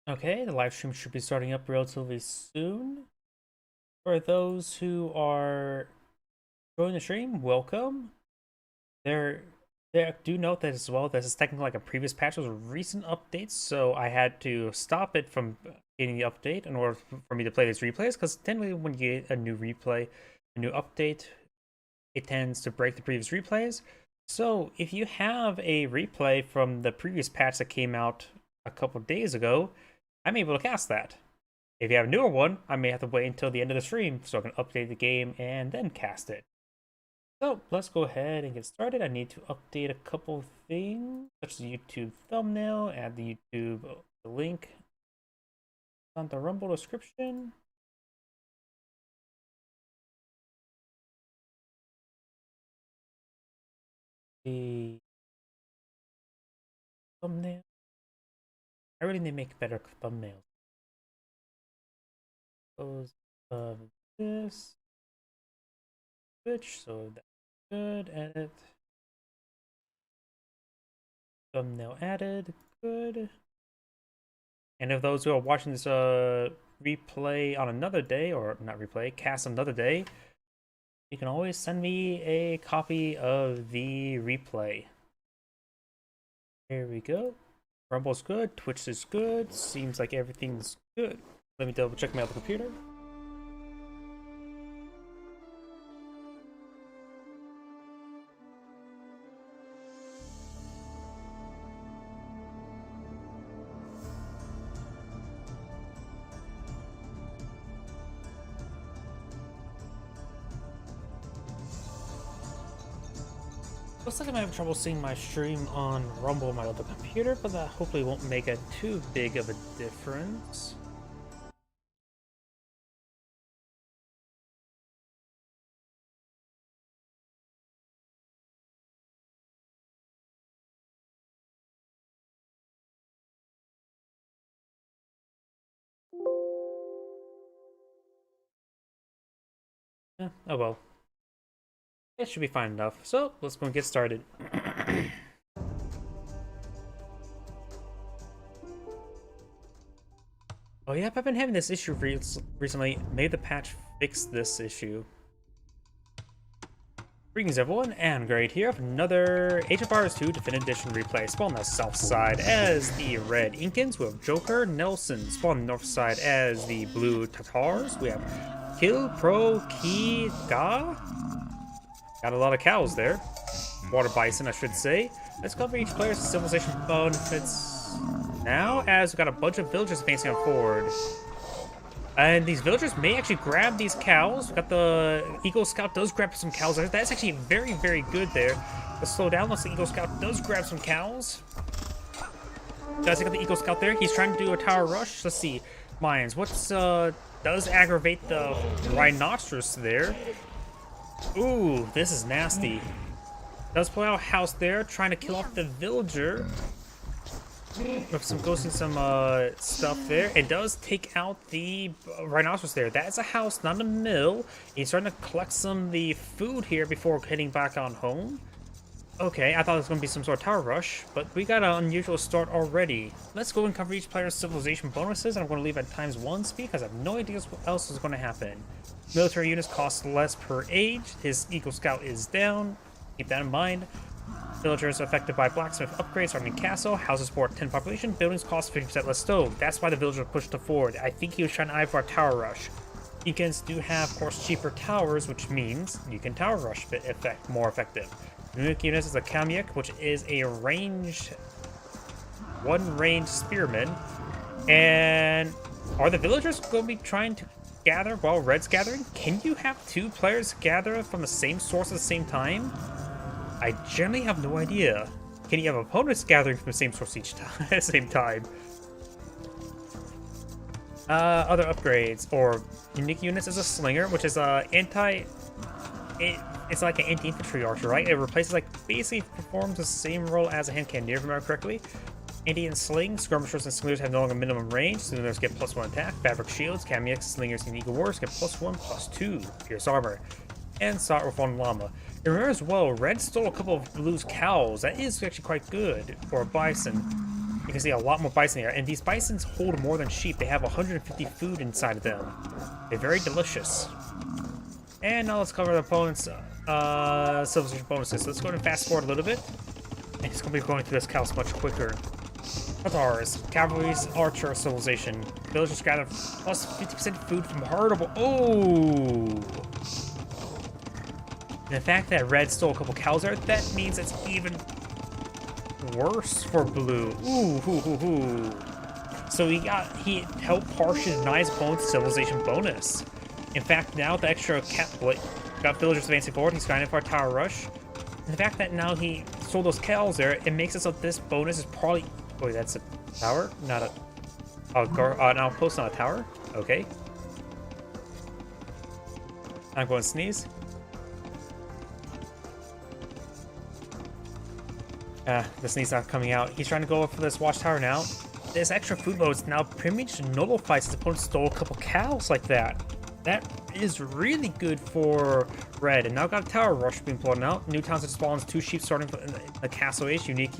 Okay, the live stream should be starting up relatively soon. For those who are joining the stream, welcome. There, do note that as well. This is technically like a previous patch. It was a recent update, so I had to stop it from getting the update in order for me to play these replays. Because technically, when you get a new replay, a new update, it tends to break the previous replays. So if you have a replay from the previous patch that came out a couple days ago, I'm able to cast that. If you have a newer one, I may have to wait until the end of the stream so I can update the game and then cast it. So let's go ahead and get started. I need to update a couple things, such as the YouTube thumbnail, add the YouTube link on the Rumble description. The thumbnail. I really need to make better thumbnails. Close this. Switch, so that's good. Edit. Thumbnail added. Good. And if those who are watching this replay on another day, or not replay, cast another day, you can always send me a copy of the replay. Here we go. Rumble's good, Twitch is good, seems like everything's good. Let me double check my other computer. Looks like I might have trouble seeing my stream on Rumble on my other computer, but that hopefully won't make it too big of a difference. Oh well. It should be fine enough. So let's go and get started. Oh yeah, I've been having this issue recently. Maybe the patch fixed this issue. Greetings everyone, and Great here for another Age of Empires 2 Definitive Edition replay. Spawn on the south side as the Red Incans. We have Joker Nelson. Spawn on the north side as the Blue Tatars. We have Kill Pro Ki Ga. Got a lot of cows there. Water Bison, I should say. Let's cover each player's civilization benefits now, as we've got a bunch of villagers advancing on forward. And these villagers may actually grab these cows. We got the Eagle Scout does grab some cows there. That's actually very, very good there. Let's slow down. Let's the Eagle Scout does grab some cows. Guys, I got the Eagle Scout there. He's trying to do a tower rush. Let's see. Mayans, what's does aggravate the Rhinoceros there. Ooh, this is nasty. Does pull out a house there, trying to kill off the villager. With some ghosts and some stuff there. It does take out the Rhinoceros there. That's a house, not a mill. He's starting to collect some of the food here before heading back on home. Okay, I thought it was going to be some sort of tower rush, but we got an unusual start already. Let's go and cover each player's civilization bonuses, and I'm going to leave at ×1 speed because I have no idea what else is going to happen. Military units cost less per age. His Eagle Scout is down. Keep that in mind. Villagers affected by blacksmith upgrades, Army Castle, houses support 10 population, buildings cost 50% less stone. That's why the villager pushed forward. I think he was trying to eye for a tower rush. Incans do have, of course, cheaper towers, which means you can tower rush more effective. Unique units is a Kamyek, which is a one range spearman. And are the villagers going to be trying to gather while Red's gathering? Can you have two players gather from the same source at the same time? I generally have no idea. Can you have opponents gathering from the same source each time at the same time? Other upgrades or unique units is a slinger, which is it's like an anti-infantry archer, right? It replaces basically performs the same role as a hand cannoneer, if I remember correctly. Indian sling, skirmishers and slingers have no longer minimum range. Slingers get +1 attack. Fabric shields, Kamyeks, slingers, and eagle warriors get +1/+2 pierce armor. And Sot with 1 llama. And remember as well, Red stole a couple of Blue's cows. That is actually quite good for a bison. You can see a lot more bison here, and these bisons hold more than sheep. They have 150 food inside of them. They're very delicious. And now let's cover the opponent's civilization bonuses. So let's go ahead and fast forward a little bit. And it's going to be going through this chaos much quicker. Tatars, cavalry's archer civilization. Villagers gather plus 50% food from heritable. Oh! And the fact that red stole a couple cows there, that means it's even worse for blue. Ooh, hoo, hoo, hoo. So he helped partially deny his opponent's civilization bonus. In fact, now the extra got villagers advancing forward. He's grinding for a tower rush. And the fact that now he stole those cows there, it makes it so this bonus is probably. Wait, that's a tower, not an outpost, not a tower. Okay. I'm going to sneeze. The sneeze not coming out. He's trying to go for this watchtower now. This extra food bonus now pretty much nullifies his opponent stole a couple cows like that. That is really good for red. And now got a tower rush being pulled out. New towns that spawns 2 sheep starting in the castle age. Unique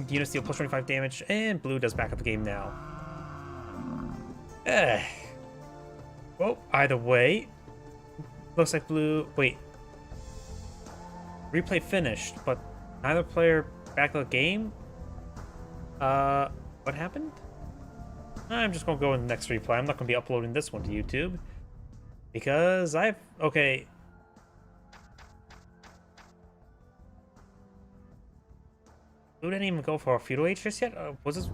units deal plus 25 damage. And blue does back up the game now. Well, either way. Looks like blue. Wait. Replay finished, but neither player back up the game. What happened? I'm just gonna go in the next replay. I'm not gonna be uploading this one to YouTube. Because okay. Blue didn't even go for a feudal age just yet? Was this?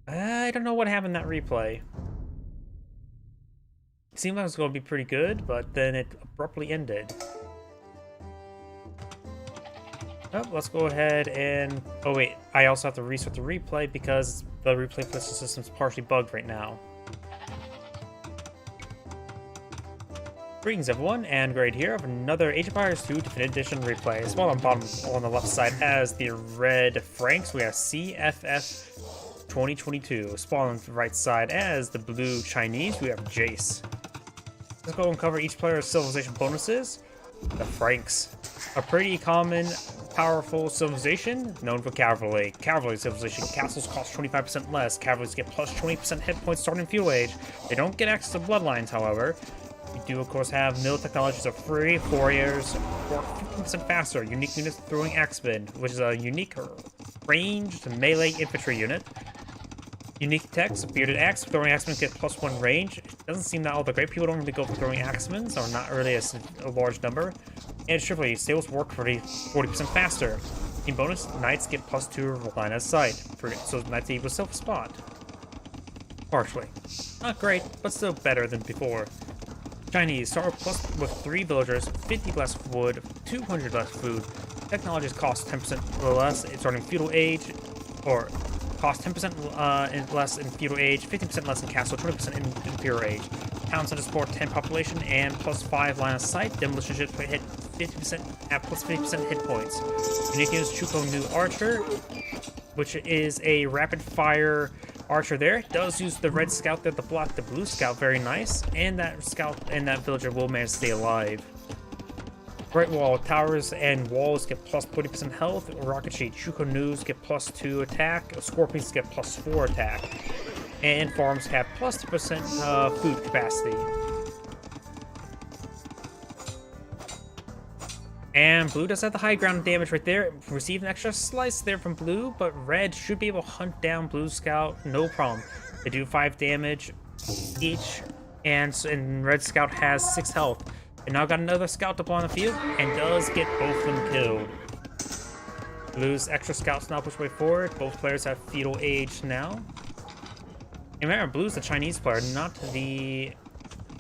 I don't know what happened in that replay. It seemed like it was gonna be pretty good, but then it abruptly ended. Oh, let's go ahead and... Oh wait, I also have to restart the replay because the replay system is partially bugged right now. Greetings everyone, and Grade here of another Age of Empires 2 Definitive Edition replay. As well on the bottom on the left side as the red Franks, we have CFF 2022. Spawn on the right side as the blue Chinese, we have Jace. Let's go and cover each player's civilization bonuses. The Franks, a pretty common, powerful civilization known for cavalry. Cavalry civilization. Castles cost 25% less. Cavalries get plus 20% hit points starting in feudal age. They don't get access to bloodlines, however. You do, of course, have mill technologies are free. Warriors work 15% faster. Unique units throwing axemen, which is a unique ranged melee infantry unit. Unique techs, bearded axe, throwing axemen get plus 1 range. It doesn't seem that all the great people don't really go for throwing axemen, or not really a large number. And chivalry, sails work 40% faster. In bonus, knights get plus 2 line of sight, so knights equals self-spot. Partially. Not great, but still better than before. Chinese, start with 3 villagers, 50 less wood, 200 less food. Technologies cost 10% less starting feudal age, or cost 10% less in feudal age, 15% less in castle, 20% in imperial age. Town center support 10 population and plus 5 line of sight. Demolition ships hit 50% at plus 50% hit points. Unique units Chuko New Archer, which is a rapid fire archer there. Does use the red scout there to block the blue scout, very nice. And that scout and that villager will manage to stay alive. Great Wall, towers and walls get plus 40% health. Rocket Sheet, Chuko News get plus 2 attack. Scorpions get plus 4 attack. And farms have plus 2% food capacity. And blue does have the high ground damage right there. Received an extra slice there from blue, but red should be able to hunt down blue scout, no problem. They do 5 damage each, and red scout has 6 health. And now got another scout up on the field, and does get both of them killed. Blue's extra scouts now push way forward. Both players have feudal age now. And remember, Blue's the Chinese player, not the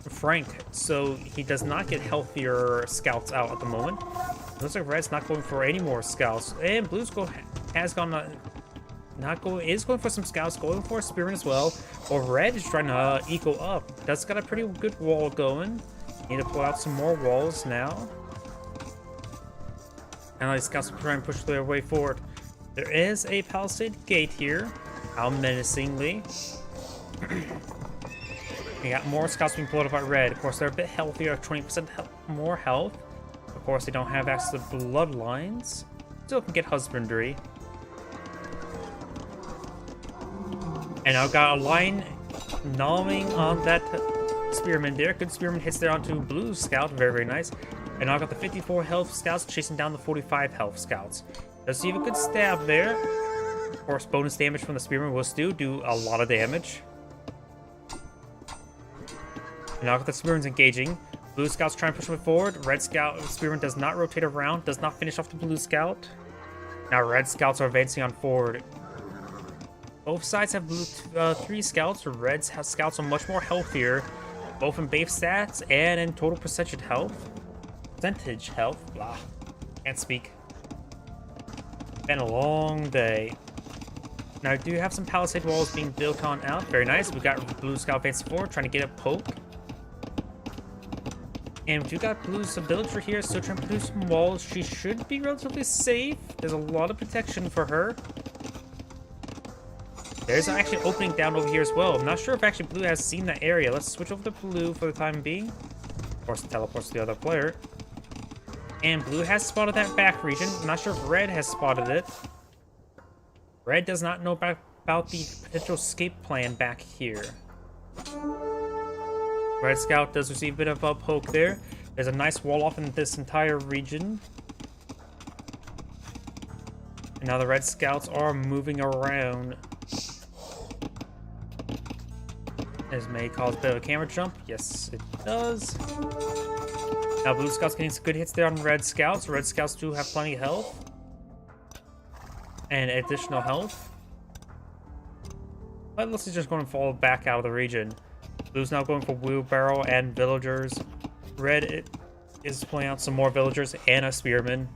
Frank, so he does not get healthier scouts out at the moment. Looks like Red's not going for any more scouts, and Blue's is going for some scouts, going for a spearman as well. Or Red is trying to eco up. That's got a pretty good wall going. Need to pull out some more walls now. And these scouts will try and push their way forward. There is a palisade gate here. How menacingly. We got more scouts being pulled up by Red. Of course, they're a bit healthier, 20% more health. Of course, they don't have access to bloodlines. Still can get husbandry. And I've got a line gnawing on that spearman there. Good spearman hits there onto blue scout. Very, very nice. And I've got the 54 health scouts chasing down the 45 health scouts. Does he have a good stab there? Of course, bonus damage from the spearman will still do a lot of damage. And now the spearman's engaging. Blue scout's trying to push him forward. Red scout spearman does not rotate around, does not finish off the blue scout. Now red scouts are advancing on forward. Both sides have blue 3 scouts. Red scouts are much more healthier, both in base stats and in total percentage health. Blah. Can't speak. Been a long day. Now I do have some palisade walls being built on out. Very nice. We got blue scout advancing forward, trying to get a poke. And we do got blue's villager here, still trying to produce some walls. She should be relatively safe. There's a lot of protection for her. There's actually an opening down over here as well. I'm not sure if actually blue has seen that area. Let's switch over to blue for the time being. Of course, it teleports to the other player. And blue has spotted that back region. I'm not sure if red has spotted it. Red does not know about the potential escape plan back here. Red scout does receive a bit of a poke there. There's a nice wall off in this entire region. And now the red scouts are moving around. This may cause a bit of a camera jump. Yes, it does. Now blue scouts getting some good hits there on red scouts. Red scouts do have plenty of health. And additional health. But let's just going to fall back out of the region. Blue's now going for wheelbarrow and villagers. Red is pulling out some more villagers and a spearman.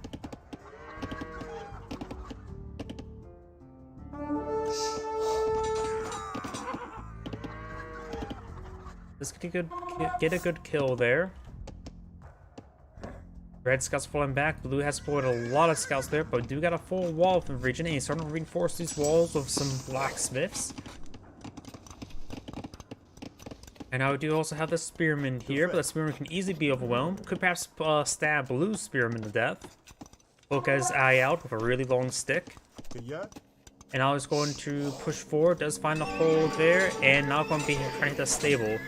This could get a good kill there. Red scouts falling back. Blue has spoiled a lot of scouts there, but we do got a full wall from the region, and he's starting to reinforce these walls with some blacksmiths. And now we do also have the spearman here, but the spearman can easily be overwhelmed. Could perhaps stab blue spearman to death. Poke his eye out with a really long stick. And now he's going to push forward, does find the hole there, and now going to be trying to hit the stable.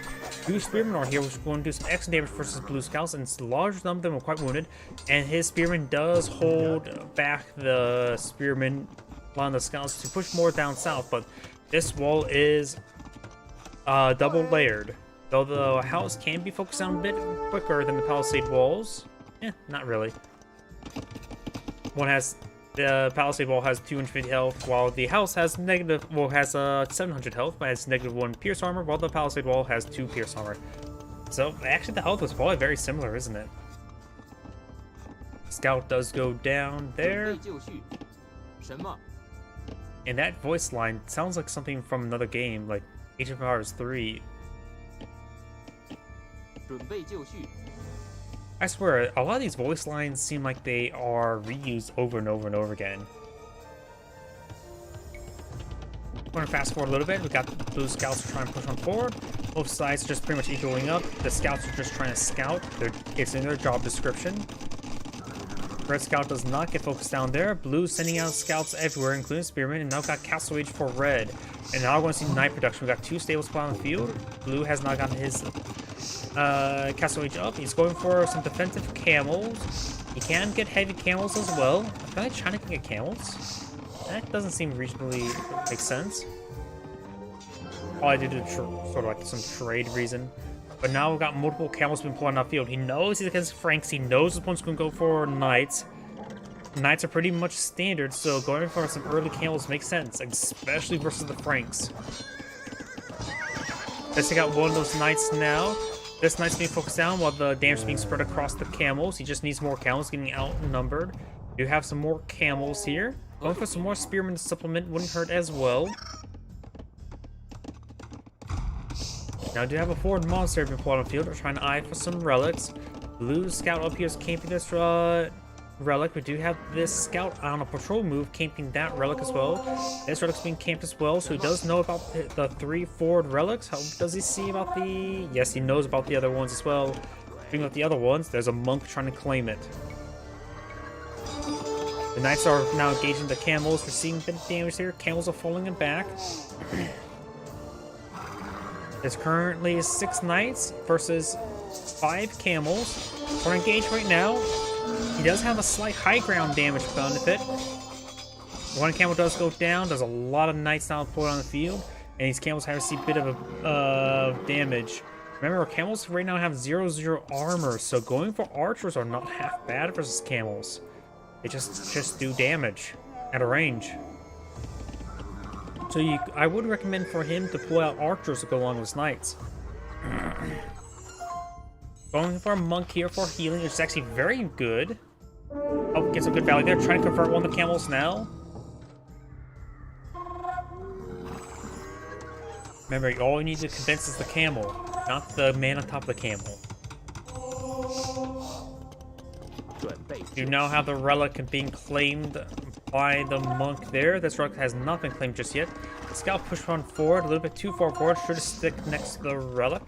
Blue spearmen are here, which is going to do some extra damage versus blue scouts, and a large number of them are quite wounded. And his spearman does hold back the spearman, allowing the scouts to push more down south, but this wall is double layered. Though the house can be focused on a bit quicker than the palisade walls. Not really. The palisade wall has 250 health, while the house has 700 health, but has -1 pierce armor, while the palisade wall has 2 pierce armor. So actually the health was probably very similar, isn't it? Scout does go down there. And that voice line sounds like something from another game, like Age of Empires 3. I swear, a lot of these voice lines seem like they are reused over and over and over again. We're going to fast forward a little bit. We got the blue scouts trying to push on forward. Both sides are just pretty much equaling up. The scouts are just trying to scout. It's in their job description. Red scout does not get focused down there. Blue sending out scouts everywhere, including spearmen, and now got castle age for red. And now we're going to see night production. We got 2 stables put on the field. Blue has not gotten his castle age up. He's going for some defensive camels. He can get heavy camels as well. I feel like China can get camels. That doesn't seem reasonably make sense. Probably due to sort of like some trade reason. But now we've got multiple camels being put on the field. He knows he's against Franks. He knows his opponent's going to go for knights. Knights are pretty much standard, so going for some early camels makes sense, especially versus the Franks. Let's take out one of those knights now. This knight's being focused down while the damage is being spread across the camels. He just needs more camels, getting outnumbered. We do have some more camels here. Going for some more spearmen to supplement wouldn't hurt as well. Now I do have a forward monster being put on the field. We're trying to eye for some relics. Blue scout up here is camping this relic. We do have this scout on a patrol move camping that relic as well. This relic's being camped as well, so he does know about the 3 forward relics. How does he see about the... Yes, he knows about the other ones as well. Speaking of the other ones, there's a monk trying to claim it. The knights are now engaging the camels. We're seeing a bit of damage here. Camels are falling in back. There's currently 6 knights versus 5 camels. We're engaged right now. He does have a slight high ground damage benefit. One camel does go down. There's a lot of knights now put on the field, and these camels have received a bit of a damage. Remember, camels right now have 0-0 armor, so going for archers are not half bad versus camels. They just do damage at a range. So I would recommend for him to pull out archers to go along with knights. Going for a monk here for healing, which is actually very good. Oh, gets a good value there. Trying to convert one of the camels now. Remember, all you need to convince is the camel, not the man on top of the camel. You now have the relic being claimed by the monk there. This relic has not been claimed just yet. The scout pushed on forward, a little bit too far forward. Should stick next to the relic.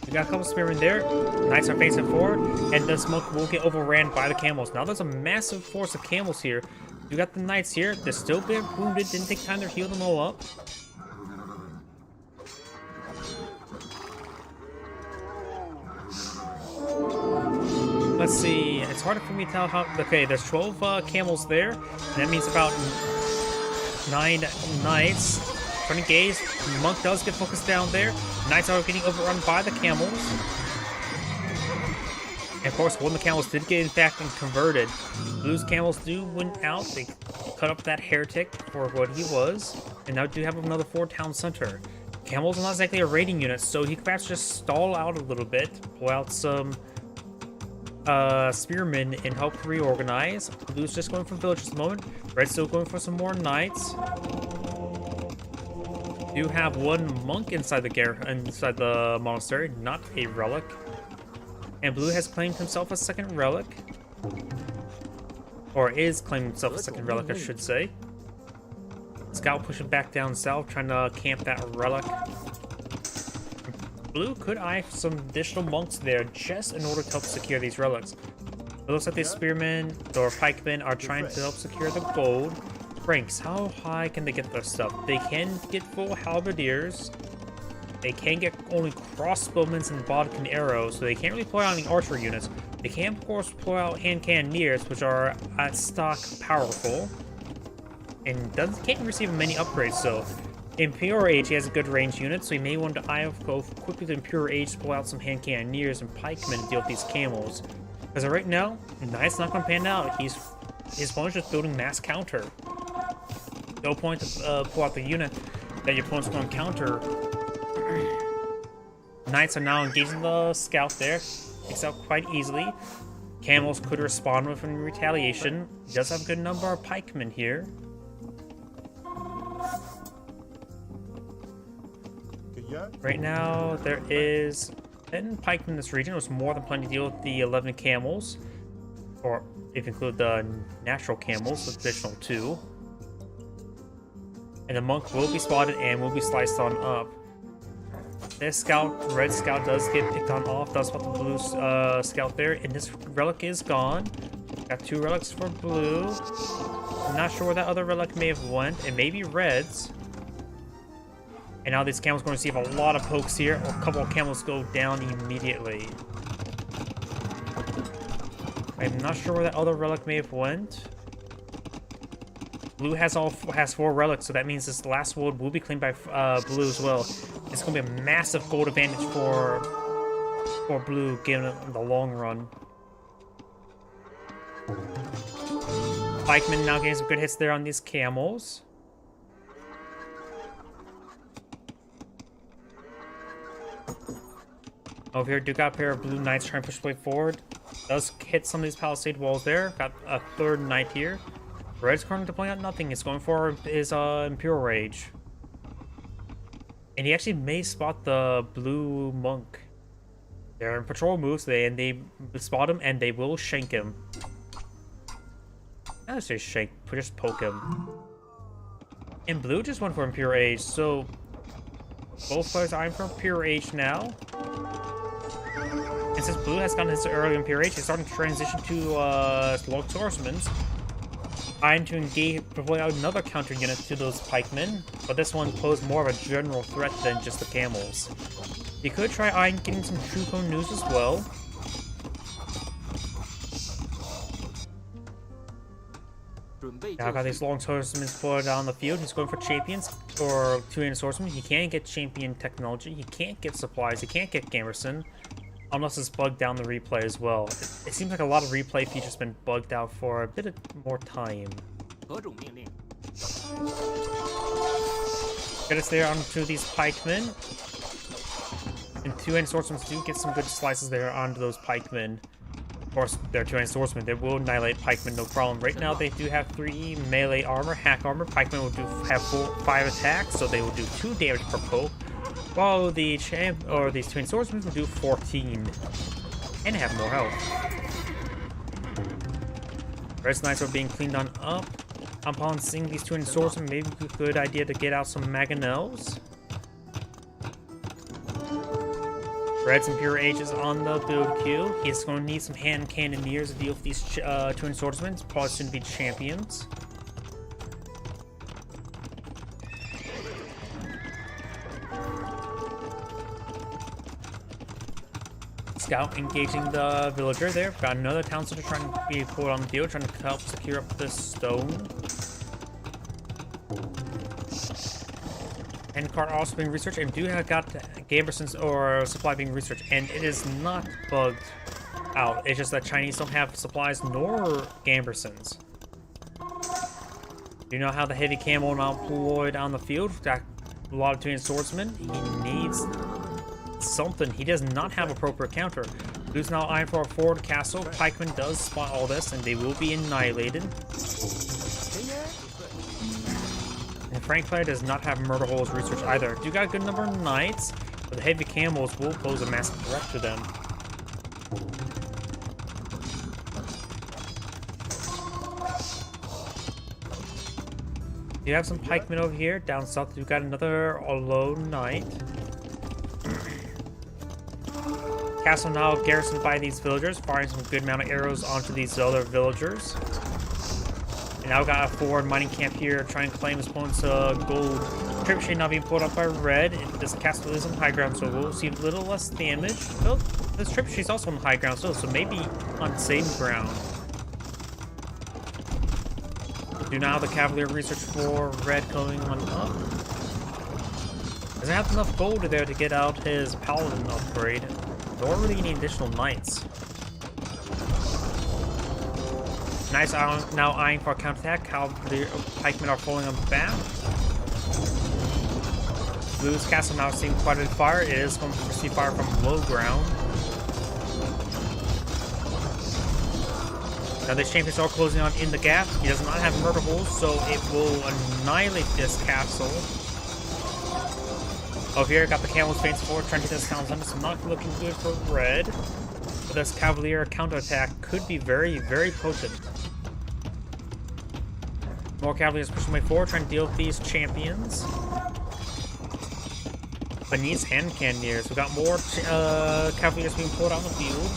We got a couple spearmen there. Knights are facing forward, and this monk will get overran by the camels. Now there's a massive force of camels here. You got the knights here. They're still a bit wounded. Didn't take time to heal them all up. Let's see. It's hard for me to tell how. Okay, there's 12 camels there. And that means about 9 knights. Trying to gaze. Monk does get focused down there. Knights are getting overrun by the camels. And of course, one of the camels did get infected and converted. Blue's camels do win out. They cut up that heretic for what he was. And now do have another 4 town center. Camels are not exactly a raiding unit, so he could perhaps just stall out a little bit. Pull out some spearmen and help reorganize. Blue's just going for villages at the moment. Red's still going for some more knights. Do have one monk inside the monastery, not a relic. And Blue has claimed himself a second relic. Or is claiming himself a second relic, I should say. Scout pushing back down south, trying to camp that relic. Blue could eye some additional monks there just in order to help secure these relics. It looks like the spearmen or pikemen are trying to help secure the gold. Ranks, how high can they get their stuff? They can get full halberdiers. They can get only crossbowmen and bodkin arrows, so they can't really pull out any archer units. They can, of course, pull out hand cannoneers, which are at stock powerful. And can't receive many upgrades, so Imperial Age, he has a good range unit, so you may want to go quickly to Imperial Age to pull out some hand cannoneers and pikemen to deal with these camels. Because right now, Knight's not going to pan out. His opponent's just building mass counter. No point to pull out the unit that your opponent's going to counter. Knights are now engaging the scout there. Takes out quite easily. Camels could respond with in retaliation. He does have a good number of pikemen here. Right now, there is 10 pikemen in this region. It was more than plenty to deal with the 11 camels. Or if you include the natural camels, the additional 2. And the monk will be spotted and will be sliced on up. This scout, red scout, does get picked on off. Does spot the blue scout there. And this relic is gone. Got 2 relics for blue. I'm not sure where that other relic may have went. It may be red's. And now this camel's going to receive a lot of pokes here. A couple of camels go down immediately. I'm not sure where that other relic may have went. Blue has 4 relics, so that means this last wood will be claimed by Blue as well. It's going to be a massive gold advantage for Blue, given it in the long run. Pikeman now getting some good hits there on these camels. Over here, do got a pair of blue knights trying to push way forward. Does hit some of these palisade walls there. Got a 3rd knight here. Red's currently deploying out nothing. He's going for his Imperial Rage. And he actually may spot the blue monk. They're in patrol moves, and they spot him, and they will shank him. I don't say shank, just poke him. And blue just went for Imperial Age, so both players are eyeing for Imperial Age now. And since blue has gotten his early Imperial Age, he's starting to transition to Lord Swordsman's. Trying to engage, deploy out another counter unit to those pikemen, but this one posed more of a general threat than just the camels. You could try eyeing getting some true cone news as well. Now got these long swordsmen deployed down the field. He's going for champions or two-handed swordsmen. He can't get champion technology. He can't get supplies. He can't get garrison. Unless it's bugged down the replay as well. It seems like a lot of replay features been bugged out for a bit more time. Get us there onto these pikemen. And two-handed swordsmen do get some good slices there onto those pikemen. Of course, they're two-handed swordsmen. They will annihilate pikemen, no problem. Right now, they do have 3 melee armor, hack armor. Pikemen will have 5 attacks, so they will do 2 damage per poke. While the these twin swordsmen will do 14 and have more health. Red Knights are being cleaned on up. Upon seeing these twin swordsmen, maybe a good idea to get out some Mangonels. Red's Imperial Age is on the build queue. He's going to need some hand cannoneers to deal with these twin swordsmen. Probably soon to be champions. Scout engaging the villager there. Got another town soldier trying to be pulled on the field, trying to help secure up this stone. And cart also being researched, and do have got Gambersons or supply being researched, and it is not bugged out. It's just that Chinese don't have supplies nor Gambersons. Do you know how the heavy camel now deployed on the field? Got a lot of twin swordsmen. He needs something. He does not have appropriate counter. Blue's now eyeing for a forward castle. Pikeman does spot all this, and they will be annihilated. And Frankfire does not have murder holes research either. Do got a good number of knights, but the heavy camels will pose a massive threat to them. You have some pikemen over here. Down south, you got another lone knight. Castle now garrisoned by these villagers, firing some good amount of arrows onto these other villagers. And now got a forward mining camp here, trying to claim his opponent's gold. Trebuchet now being pulled up by red. This castle is on high ground, so we'll see a little less damage. Oh, this Trebuchet is also on high ground, so maybe on same ground. Do now the Cavalier research for red going on up. Doesn't have enough gold there to get out his paladin upgrade. Nor really any additional knights. Knights are now eyeing for a counterattack. The pikemen are falling on back. Blue's castle now seeing quite a fire. It is going to receive fire from low ground. Now the champions are closing on in the gap. He does not have murder holes, so it will annihilate this castle. Over here, got the camels face forward, trying to get this town center. It's not looking good for red. But this Cavalier counterattack could be very, very potent. More Cavaliers pushing way forward, trying to deal with these champions. But needs hand cannoneers. We got more Cavaliers being pulled on the field.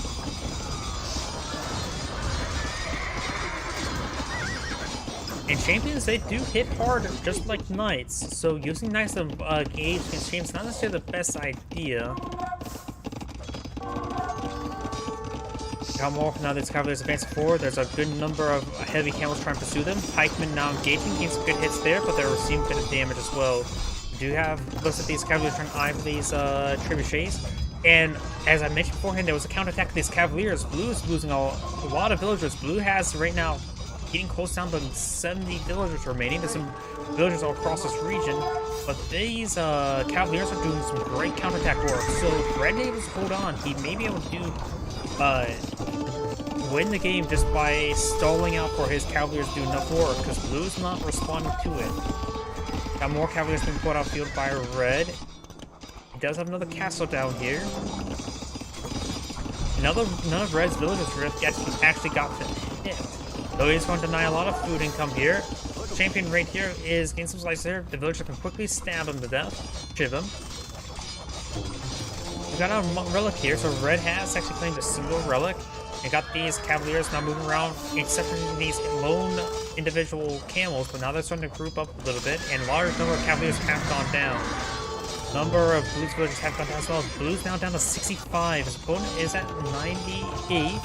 And champions, they do hit hard, just like knights. So using knights to gauge against champions is not necessarily the best idea. Got more now that Cavaliers advancing forward. There's a good number of heavy camels trying to pursue them. Pikemen now engaging, getting some good hits there, but they're receiving a bit of damage as well. We do have looks at these Cavaliers trying to eye for these trebuchets. And as I mentioned beforehand, there was a counterattack of these Cavaliers. Blue is losing a lot of villagers. Blue has right now getting close down to 70 villagers remaining. There's some villagers all across this region, but these Cavaliers are doing some great counterattack work. So if Red able to hold on, he may be able to do win the game just by stalling out for his Cavaliers to do enough work, because Blue's not responding to it. Got more Cavaliers being put off field by Red. He does have another castle down here. None of Red's villagers actually got to hit. Though he's going to deny a lot of food income here. Champion right here is getting some slices here. The villager can quickly stab him to death. Shiv him. We got a relic here, so Red has actually claimed a single relic. You got these Cavaliers now moving around, except for these lone individual camels, but now they're starting to group up a little bit, and a large number of Cavaliers have gone down. Number of Blues villagers have gone down as well. Blues now down to 65. His opponent is at 98.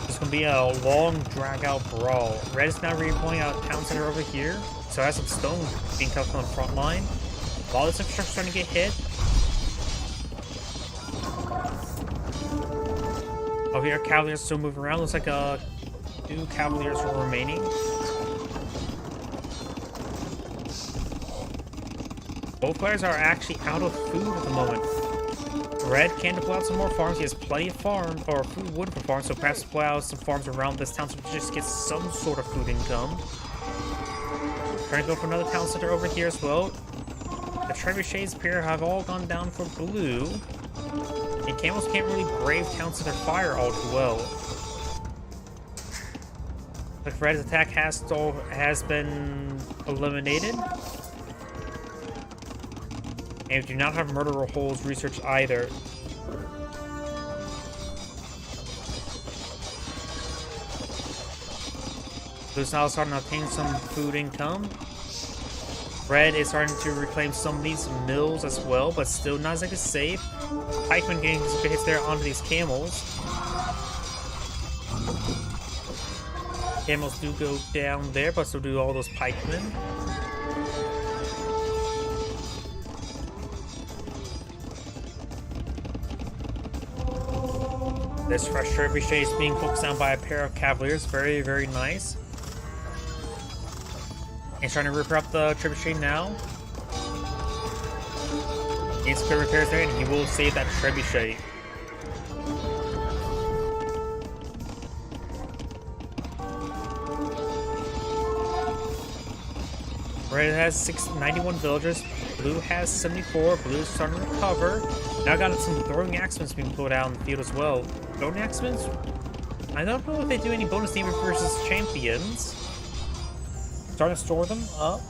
It's going to be a long, drag-out brawl. Red is now redeploying out town center over here, so has some stone being cut on the front line. A lot of this infrastructure starting to get hit. Over here, Cavaliers still moving around. Looks like 2 Cavaliers are remaining. Both players are actually out of food at the moment. Red can deploy out some more farms. He has plenty of farm or food wood for farms, so perhaps deploy out some farms around this town so we just get some sort of food income. Trying to go for another town center over here as well. The trebuchets appear have all gone down for blue. And camels can't really brave town center fire all too well. The Red's attack has been eliminated. And we do not have murderer holes researched either. Blue's now starting to obtain some food income. Red is starting to reclaim some of these mills as well, but still not exactly safe. Pikemen getting some good hits there onto these camels. Camels do go down there, but so do all those pikemen. This fresh trebuchet is being focused on by a pair of Cavaliers. Very, very nice. He's trying to repair up the trebuchet now. Needs good repairs there, and he will save that trebuchet. Red has 91 villagers. Blue has 74. Blue's starting to recover. Now got some throwing axemans being pulled out in the field as well. Throwing axemans? I don't know if they do any bonus damage versus champions. Starting to store them up.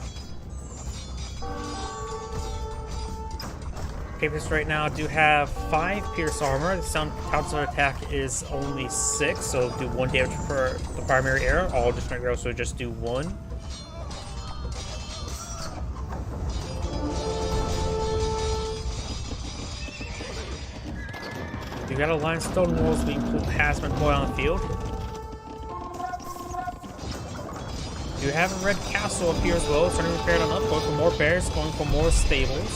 Capers right now do have 5 pierce armor. The sound counter attack is only 6, so do 1 damage per the primary arrow. All different arrows, so just do 1. You got a line of stone walls being has been pulled on the field. You have a red castle up here as well, starting to repair it on up, going for more bears, going for more stables.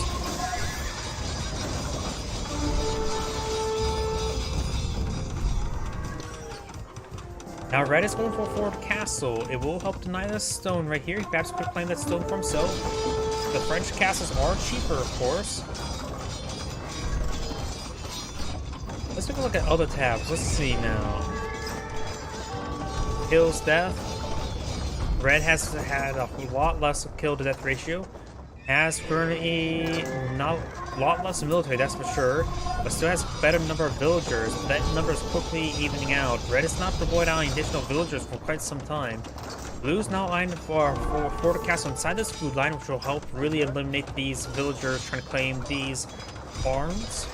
Now red is going for a forward castle. It will help deny this stone right here. He perhaps could claim that stone for himself. The French castles are cheaper, of course. Let's take a look at other tabs. Let's see now. Kills, death. Red has had a lot less kill to death ratio. Has currently not a lot less military, that's for sure, but still has a better number of villagers. That number is quickly evening out. Red is not deployed on additional villagers for quite some time. Blue's now lined for Forward Castle inside this food line, which will help really eliminate these villagers trying to claim these farms.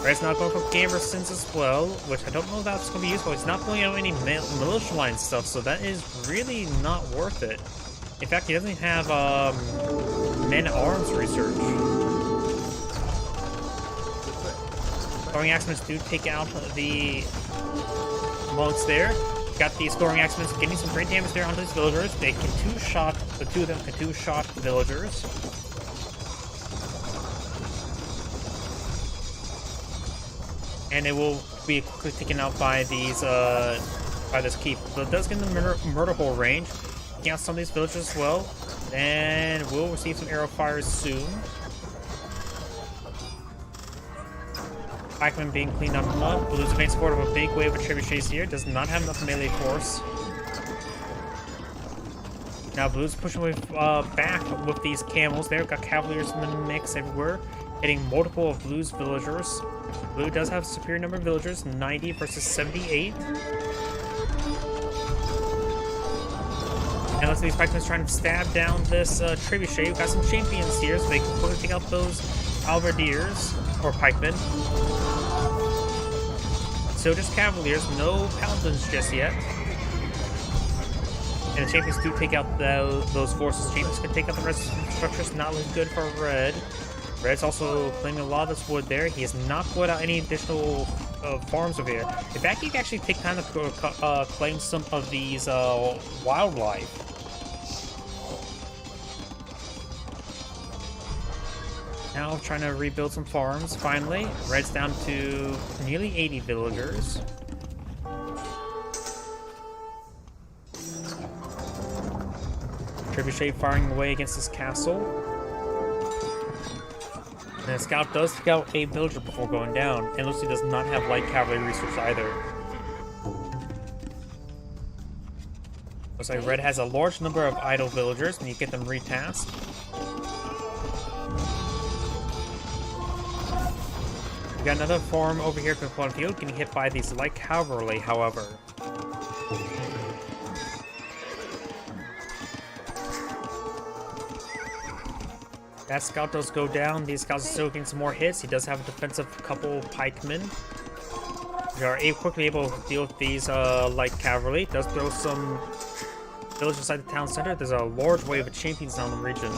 Red's not going for Gamersons as well, which I don't know if that's going to be useful. He's not pulling out any militia line stuff, so that is really not worth it. In fact, he doesn't have men-at-arms research. Scoring axemans do take out the monks there. Got these scoring axemans getting some great damage there onto these villagers. They can two-shot, the 2 of them can two-shot villagers. And it will be quickly taken out by these by this keep. So it does get in the murder hole range. Taking out some of these villagers as well. And we'll receive some arrow fires soon. Pikemen being cleaned up. Blue's main support of a big wave of trebuchets here. Does not have enough melee force. Now Blue's pushing back with these camels there. Got Cavaliers in the mix everywhere. Hitting multiple of Blue's villagers. Blue does have a superior number of villagers, 90 versus 78. And looks like these pikemen trying to stab down this trebuchet. We've got some champions here, so they can quickly take out those halberdiers, or pikemen. So just Cavaliers, no Paladins just yet. And the champions do take out those forces. Champions can take out the rest of the structures. Not looking good for Red. Red's also claiming a lot of this wood there. He has not put out any additional farms over here. In fact, he can actually take time to claim some of these wildlife. Now trying to rebuild some farms, finally. Red's down to nearly 80 villagers. Trebuchet firing away against this castle. And the scout does take out a villager before going down, and Lucy does not have light cavalry research either. Looks like Red has a large number of idle villagers, and you get them retasked. We got another farm over here for the field, getting hit by these light cavalry, however. That scout does go down. These scouts are still getting some more hits. He does have a defensive couple pikemen. They are quickly able to deal with these light cavalry. Does throw some village inside the town center. There's a large wave of champions down the region.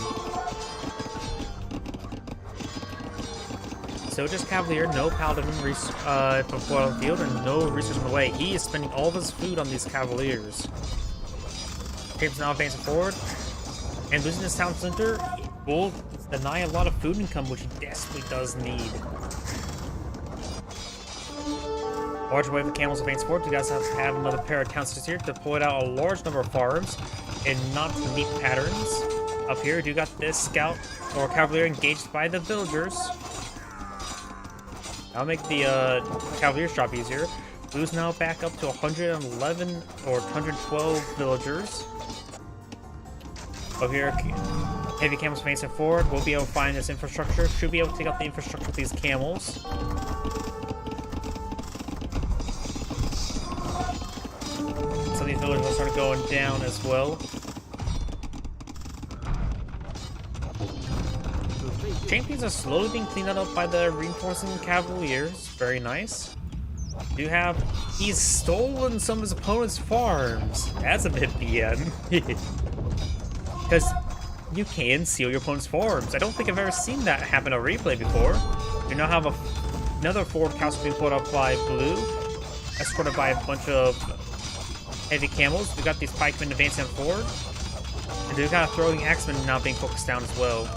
So just Cavalier, no Paladin before on the field, and no research on the way. He is spending all of his food on these Cavaliers. Champions now advancing forward. And losing this town center will deny a lot of food income, which he desperately does need. Large wave of camels advance forward. You guys have to have another pair of town centers here to pull it out a large number of farms and not the meat patterns. Up here, you got this scout or Cavalier engaged by the villagers. That'll make the Cavaliers job easier. Blue's now back up to 111 or 112 villagers. Over here, heavy camels facing forward. We'll be able to find this infrastructure. Should be able to take out the infrastructure with these camels. Some of these villagers will start going down as well. Champions are slowly being cleaned up by the reinforcing Cavaliers. Very nice. He's stolen some of his opponent's farms. That's a bit BM. Because you can steal your opponent's farms. I don't think I've ever seen that happen on replay before. We now have another forward castle being put up by Blue, escorted by a bunch of heavy camels. We got these pikemen advancing forward. And we've got a throwing axemen now being focused down as well.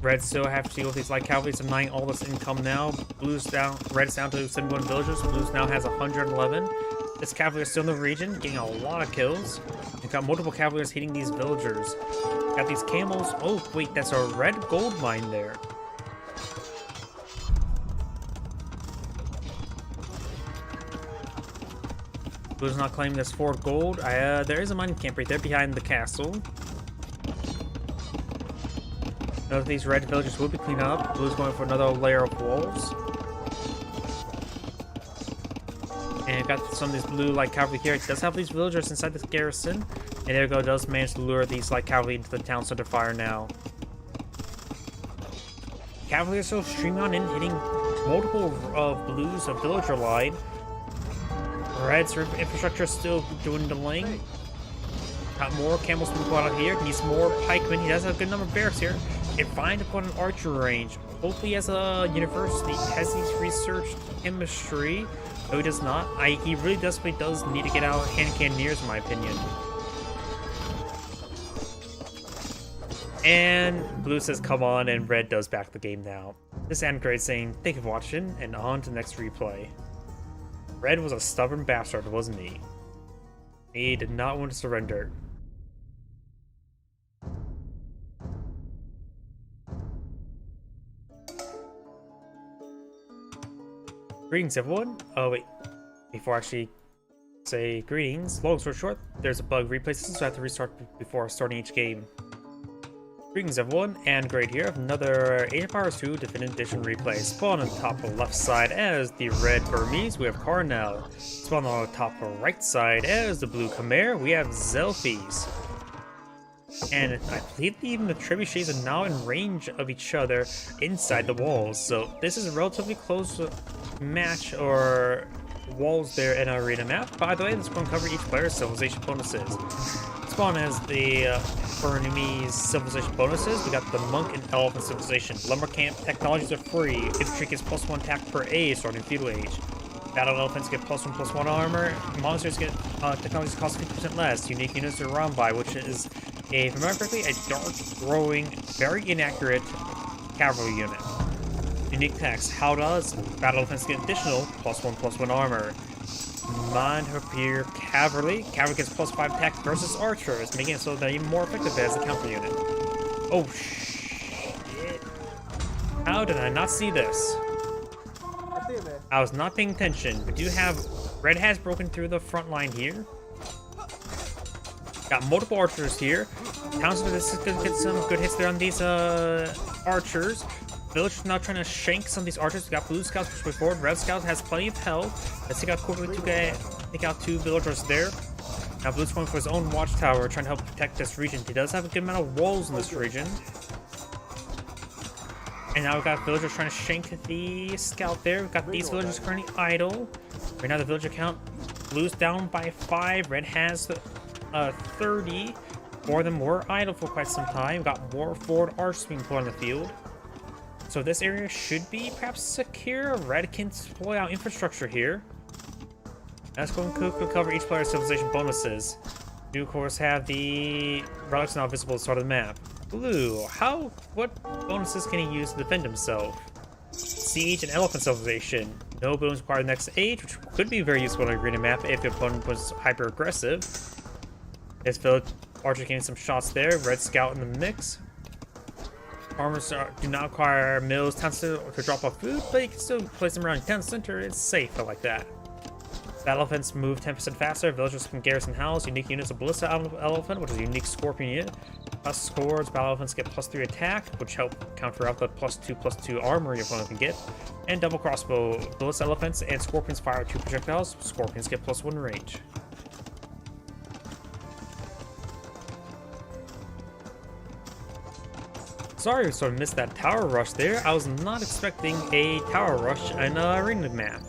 Red still have to deal with these light cavalry, denying all this income now. Blue's down, Red's down to 71 villagers. Blue's now has 111. This cavalry is still in the region, getting a lot of kills. We've got multiple cavaliers hitting these villagers. Got these camels. Oh, wait, that's a red gold mine there. Blue's not claiming this forward gold. There is a mining camp right there behind the castle. None of these red villagers will be cleaned up. Blue's going for another layer of walls. And got some of these blue light cavalry here. It does have these villagers inside this garrison. And there we go, does manage to lure these light cavalry into the town center fire now. Cavalry are still streaming on in, hitting multiple of Blue's villager line. Red's infrastructure is still dwindling. Got more camels to move out here. Needs more pikemen. He does have a good number of barracks here. And fine to put an archer range. Hopefully, as a university, has he's researched chemistry. No, he does not. He really does need to get out hand cannoneers, in my opinion. And Blue says, come on, and Red does back the game now. This is Android saying, thank you for watching, and on to the next replay. Red was a stubborn bastard, wasn't he? He did not want to surrender. Greetings, everyone. Oh, wait. Before I actually say greetings, long story short, there's a bug replay system, so I have to restart before starting each game. Greetings, everyone, and Great here of another Age of Empires 2 Definitive Edition replay. Spawn on the top left side as the red Burmese, we have Carnell. Spawn on the top right side as the blue Khmer, we have Zelfies. And I believe even the trebuchets are now in range of each other inside the walls. So this is a relatively close match or walls there in our arena map. By the way, this will cover each player's civilization bonuses. Spawn as the for enemies civilization bonuses. We got the monk and elephant civilization. Lumber camp technologies are free. Infantry gets +1 attack per A starting feudal age. Battle elephants get +1/+1 armor. Monsters get technologies cost 50% less. Unique units are run by, which is, if I remember correctly, a dark, growing, very inaccurate cavalry unit. Unique text. How does battle elephants get additional +1/+1 armor? Mind Rapier Cavalry. Cavalry gets +5 attack versus archers, making it so they're even more effective as a counter unit. Oh shit. How did I not see this? I was not paying attention. We do have Red has broken through the front line here. Got multiple archers here. Townsend is gonna get some good hits there on these archers. Village is now trying to shank some of these archers. We got blue scouts push way forward. Red scout has plenty of health. Let's take out quickly to take out 2 villagers there. Now blue's going for his own watchtower, trying to help protect this region. He does have a good amount of walls in this region. And now we've got villagers trying to shank the scout there. We've got these villagers currently idle. Right now the villager count, blue's down by 5. Red has 30. 4 of them were idle for quite some time. We've got more forward archers being put on the field. So this area should be perhaps secure. Red can deploy out infrastructure here. Let's go and quickly cover each player's civilization bonuses. You of course have the relics now visible at the start of the map. Blue, what bonuses can he use to defend himself? Siege and elephant civilization. No buildings required next age, which could be very useful on a green map if the opponent was hyper aggressive. This village archer getting some shots there. Red scout in the mix. Farmers do not require mills, town center to drop off food, but you can still place them around town center. It's safe, I like that. Battle elephants move 10% faster. Villagers can garrison house. Unique units of ballista elephant, which is a unique scorpion unit. Plus scores. Battle elephants get +3 attack, which help counter out the +2/+2 armor your opponent can get. And double crossbow. Ballista elephants and scorpions fire 2 projectiles. Scorpions get +1 range. Sorry, I sort of missed that tower rush there. I was not expecting a tower rush in an arena map.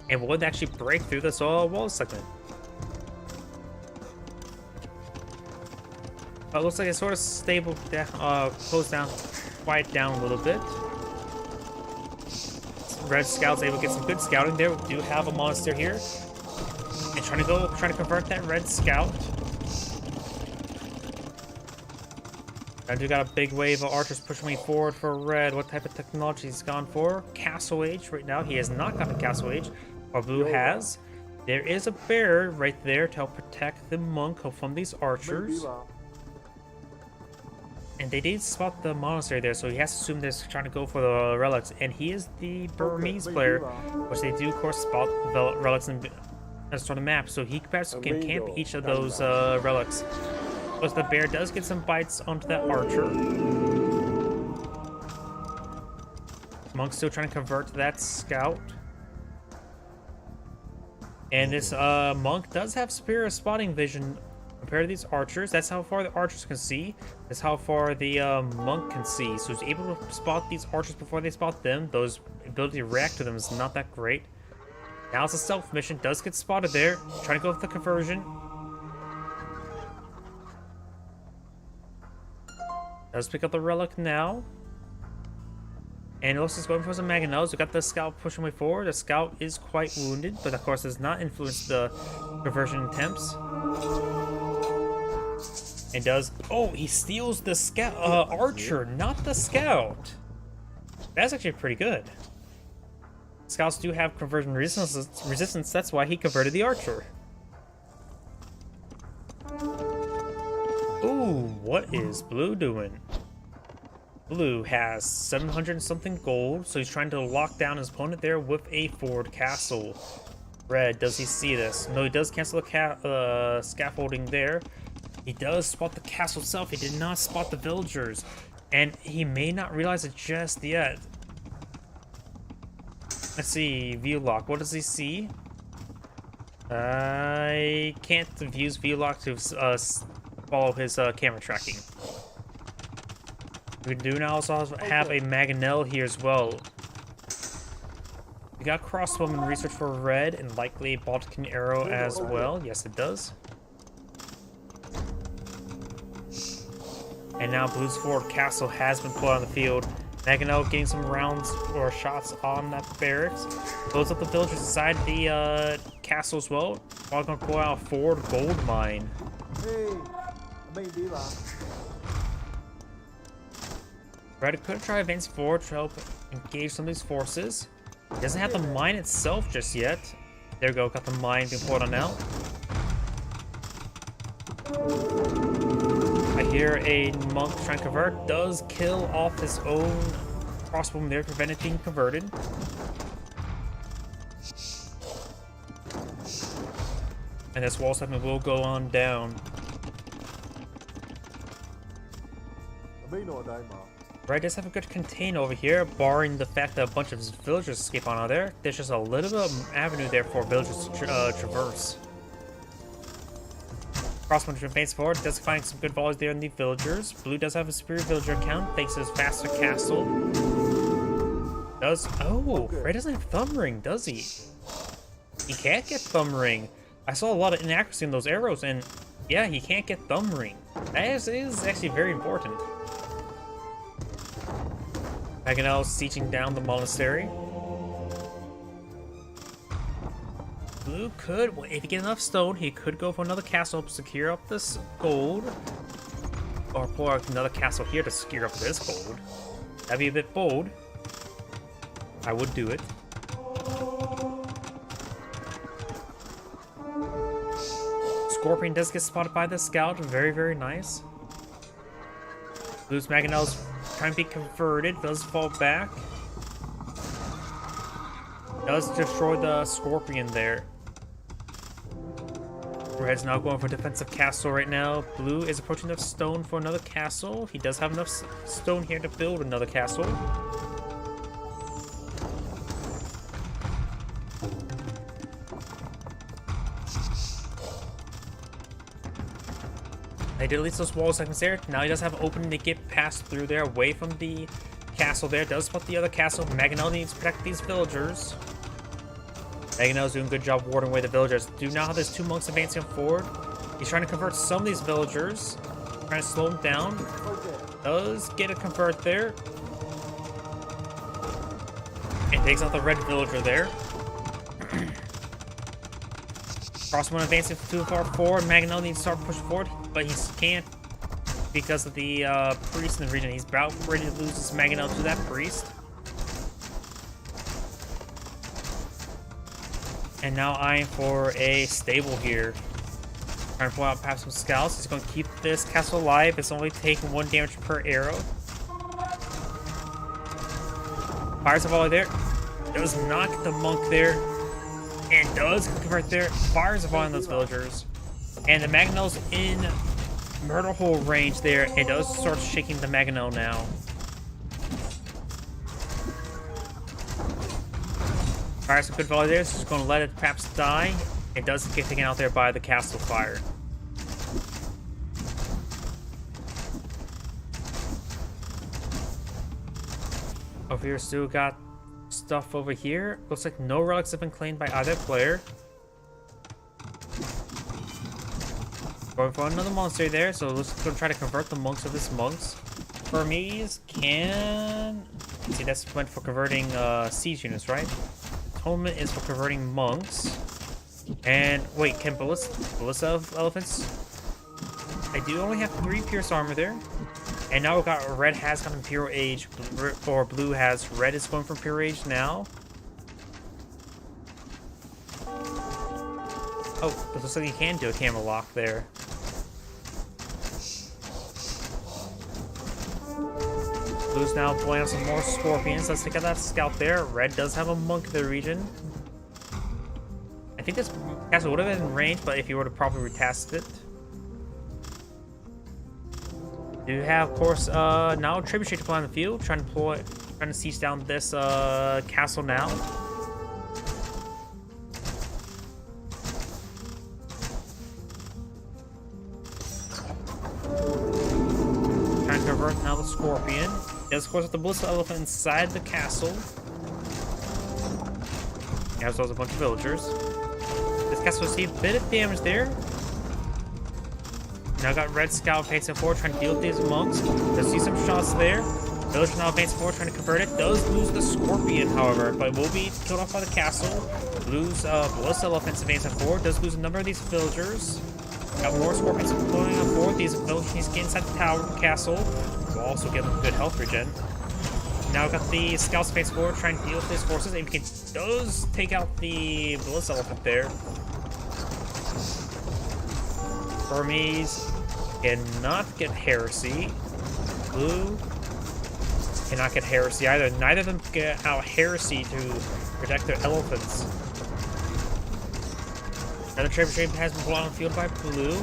And would actually break through this wall segment. But it looks like it's sort of stable, closed down, quiet down a little bit. Red Scout's able to get some good scouting there. We do have a monster here. And trying to convert that Red Scout. I do got a big wave of archers pushing me forward for Red. What type of technology he's gone for? Castle Age right now. He has not gotten Castle Age, or Blue has. There is a bear right there to help protect the monk from these archers. And they did spot the monastery there, so he has to assume they're trying to go for the relics. And he is the Burmese player, which they do, of course, spot the relics and on the map. So he perhaps can camp each of those relics. Plus the bear does get some bites onto that archer. Monk's still trying to convert that scout. And this monk does have superior spotting vision compared to these archers. That's how far the archers can see. That's how far the monk can see. So he's able to spot these archers before they spot them. Those ability to react to them is not that great. Now it's a stealth mission. Does get spotted there. Trying to go with the conversion. Does pick up the relic now. And it looks like it's going for some mangonels. We got the scout pushing way forward. The scout is quite wounded, but of course does not influence the conversion attempts. And does... Oh, he steals the scout archer, not the scout. That's actually pretty good. Scouts do have conversion resistance. That's why he converted the archer. Ooh, what is Blue doing? Blue has 700 and something gold, so he's trying to lock down his opponent there with a forward castle. Red, does he see this? No, he does cancel the scaffolding there. He does spot the castle itself. He did not spot the villagers, and he may not realize it just yet. Let's see, view lock. What does he see? I can't use view lock to follow his camera tracking. We do now also have a Mangonel here as well. We got crossbowman research for red and likely Baltic arrow as well. Yes, it does. And now Blue's forward castle has been put on the field. Mangonel getting some rounds or shots on that barracks. Blows up the villagers inside the castle as well. While gonna pull out a forward gold mine. Red could try advancing forward to help engage some of these forces. He doesn't have the mine itself just yet. There we go, got the mine being pulled on out. I hear a monk trying to convert. Does kill off his own crossbowman there, prevent it being converted. And this wall segment will go on down. Red does have a good contain over here, barring the fact that a bunch of villagers escape on out there. There's just a little bit of avenue there for villagers to traverse. Crossbowman advances forward, does find some good volleys there in the villagers. Blue does have a superior villager count thanks to his faster castle. Red doesn't have thumb ring, does he? He can't get thumb ring. I saw a lot of inaccuracy in those arrows, and yeah, he can't get thumb ring. That is actually very important. Mangonel sieging down the monastery. Blue could, if he gets enough stone, he could go for another castle to secure up this gold. Or pull out another castle here to secure up this gold. That'd be a bit bold. I would do it. Scorpion does get spotted by the scout. Very, very nice. Blue's Mangonel's trying to be converted. Does fall back. Does destroy the Scorpion there. Red's now going for defensive castle right now. Blue is approaching the stone for another castle. He does have enough stone here to build another castle. They did at least those wall segments there. Now he does have an opening to get past through there, away from the castle there. Does spot the other castle. Mangonel needs to protect these villagers. Mangonel's doing a good job warding away the villagers. Do now have his two monks advancing forward. He's trying to convert some of these villagers. Trying to slow them down. Does get a convert there. And takes out the red villager there. Crossbowman advancing too far forward. Mangonel needs to start pushing forward, but he can't because of the priest in the region. He's about ready to lose his Mangonel to that priest. And now eyeing for a stable here. Trying to pull out perhaps some scouts. He's going to keep this castle alive. It's only taking 1 damage per arrow. Fires a volley there. Does knock the monk there. And does convert there. Fires a volley on those villagers. And the Mangonel's in murder hole range there. And does start shaking the Mangonel now. Fires a good volley there. So just going to let it perhaps die. It does get taken out there by the castle fire. Over here still got stuff over here. Looks like no relics have been claimed by either player. Going for another monastery there, so let's go try to convert the monks of this monks. Burmese can... see, that's meant for converting siege units, right? Atonement is for converting monks. And wait, can ballista of elephants? I do only have 3 pierce armor there. And now we've got red has got Imperial Age, or blue has. Red is going for Imperial Age now. Oh, it looks like you can do a camera lock there. Blue's now pulling out some more scorpions. Let's take out that scout there. Red does have a monk in the region. I think this castle would have been in range, but if you were to properly retest it. Do have, of course, now Trebuchet to play on the field, trying to siege down this castle now. Scorpion. Does, of course, with the Blissful Elephant inside the castle. As well as a bunch of villagers. This castle received a bit of damage there. Now got Red Scout facing forward, trying to deal with these monks. Does see some shots there. Villager now advancing forward, trying to convert it. Does lose the Scorpion, however, but will be killed off by the castle. Lose Blissful Elephants advancing forward. Does lose a number of these villagers. Got more Scorpions going on forward. These villagers need to get inside the tower castle. Will also give them good health regen. Now we've got the scouts facing forward, trying to deal with these forces. And does take out the Blissful Elephant there. Burmese cannot get Heresy. Blue cannot get Heresy either. Neither of them get out Heresy to protect their elephants. Another trebuchet has been blown on the field by Blue.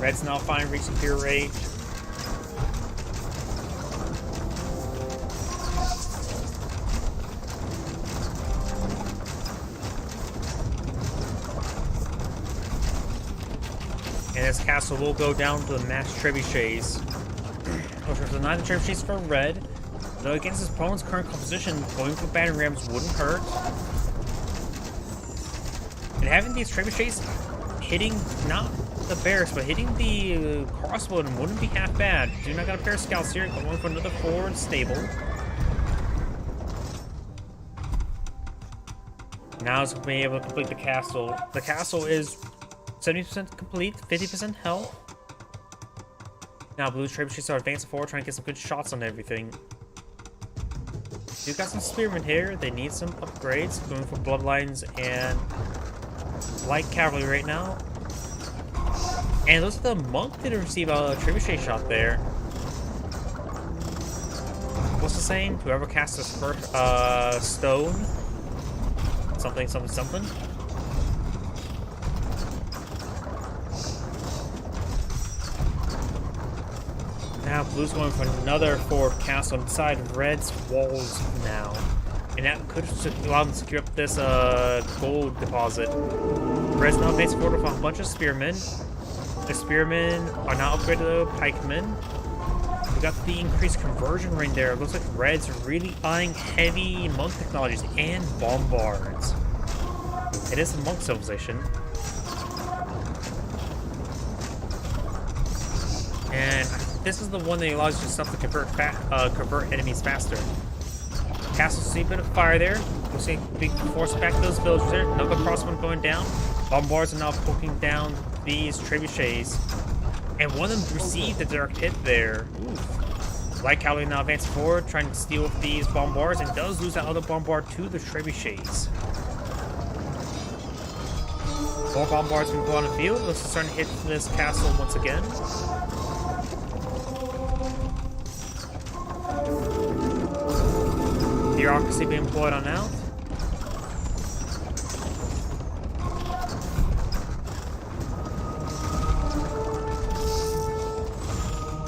Red's now fine, reaching pure rage. And this castle will go down to the mass trebuchets. Which was the 9 trebuchets for Red. Though against his opponent's current composition, going for battering rams wouldn't hurt. And having these trebuchets hitting not the barracks, but hitting the crossbow wouldn't be half bad. Do not got a pair of scouts here, going for another forward stable. Now it's going to be able to complete the castle. The castle is 70% complete, 50% health. Now Blue's trebuchets are advancing forward, trying to get some good shots on everything. You've got some spearmen here. They need some upgrades. Going for bloodlines and light cavalry right now. And looks like the monk didn't receive a trebuchet shot there. What's the saying? Whoever casts his first stone. Something, something, something. Now Blue's going for another forward castle inside Red's walls now. And that could allow them to secure up this gold deposit. Red's now advancing forward with a bunch of spearmen. The spearmen are now upgraded to pikemen. We got the increased conversion ring there. It looks like Red's really eyeing heavy monk technologies and bombards. It is a monk civilization. And this is the one that allows you to convert enemies faster. Castle see a bit of fire there. We'll see big force back those villagers there. Another crossbow going down. Bombards are now poking down these trebuchets. And one of them received a direct hit there. Oof. Light cavalry now advancing forward, trying to steal with these bombards, and does lose that other bombard to the trebuchets. More bombards can go on the field. Let's start to hit this castle once again. Bureaucracy being employed on out.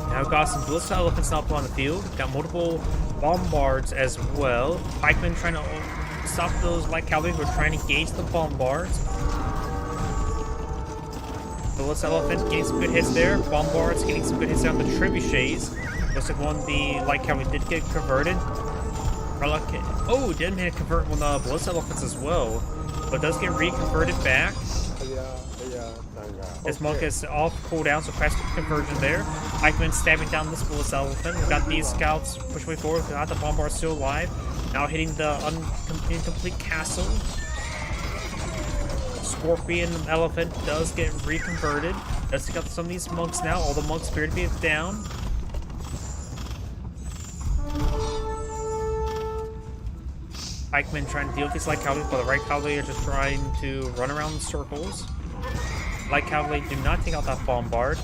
Now we've got some Blissful Elephants now on the field. Got multiple bombards as well. Pikemen trying to stop those light cavalry who are trying to engage the bombards. The Blissful Elephant getting some good hits there. Bombards getting some good hits on the trebuchets. Looks like one of the light cavalry did get converted. Oh, didn't mean to convert one of the Blissful Elephants as well, but does get reconverted back. This monk is off cooldown, so fast conversion there. Pikeman stabbing down this Blissful Elephant. We've got these scouts pushing forward. We've got the bombard still alive. Now hitting the incomplete castle. Scorpion Elephant does get reconverted. Does take out some of these monks now. All the monks appear to be down. Pikemen trying to deal with these light cavalry, but the right cavalry are just trying to run around in circles. Light cavalry do not take out that bombard.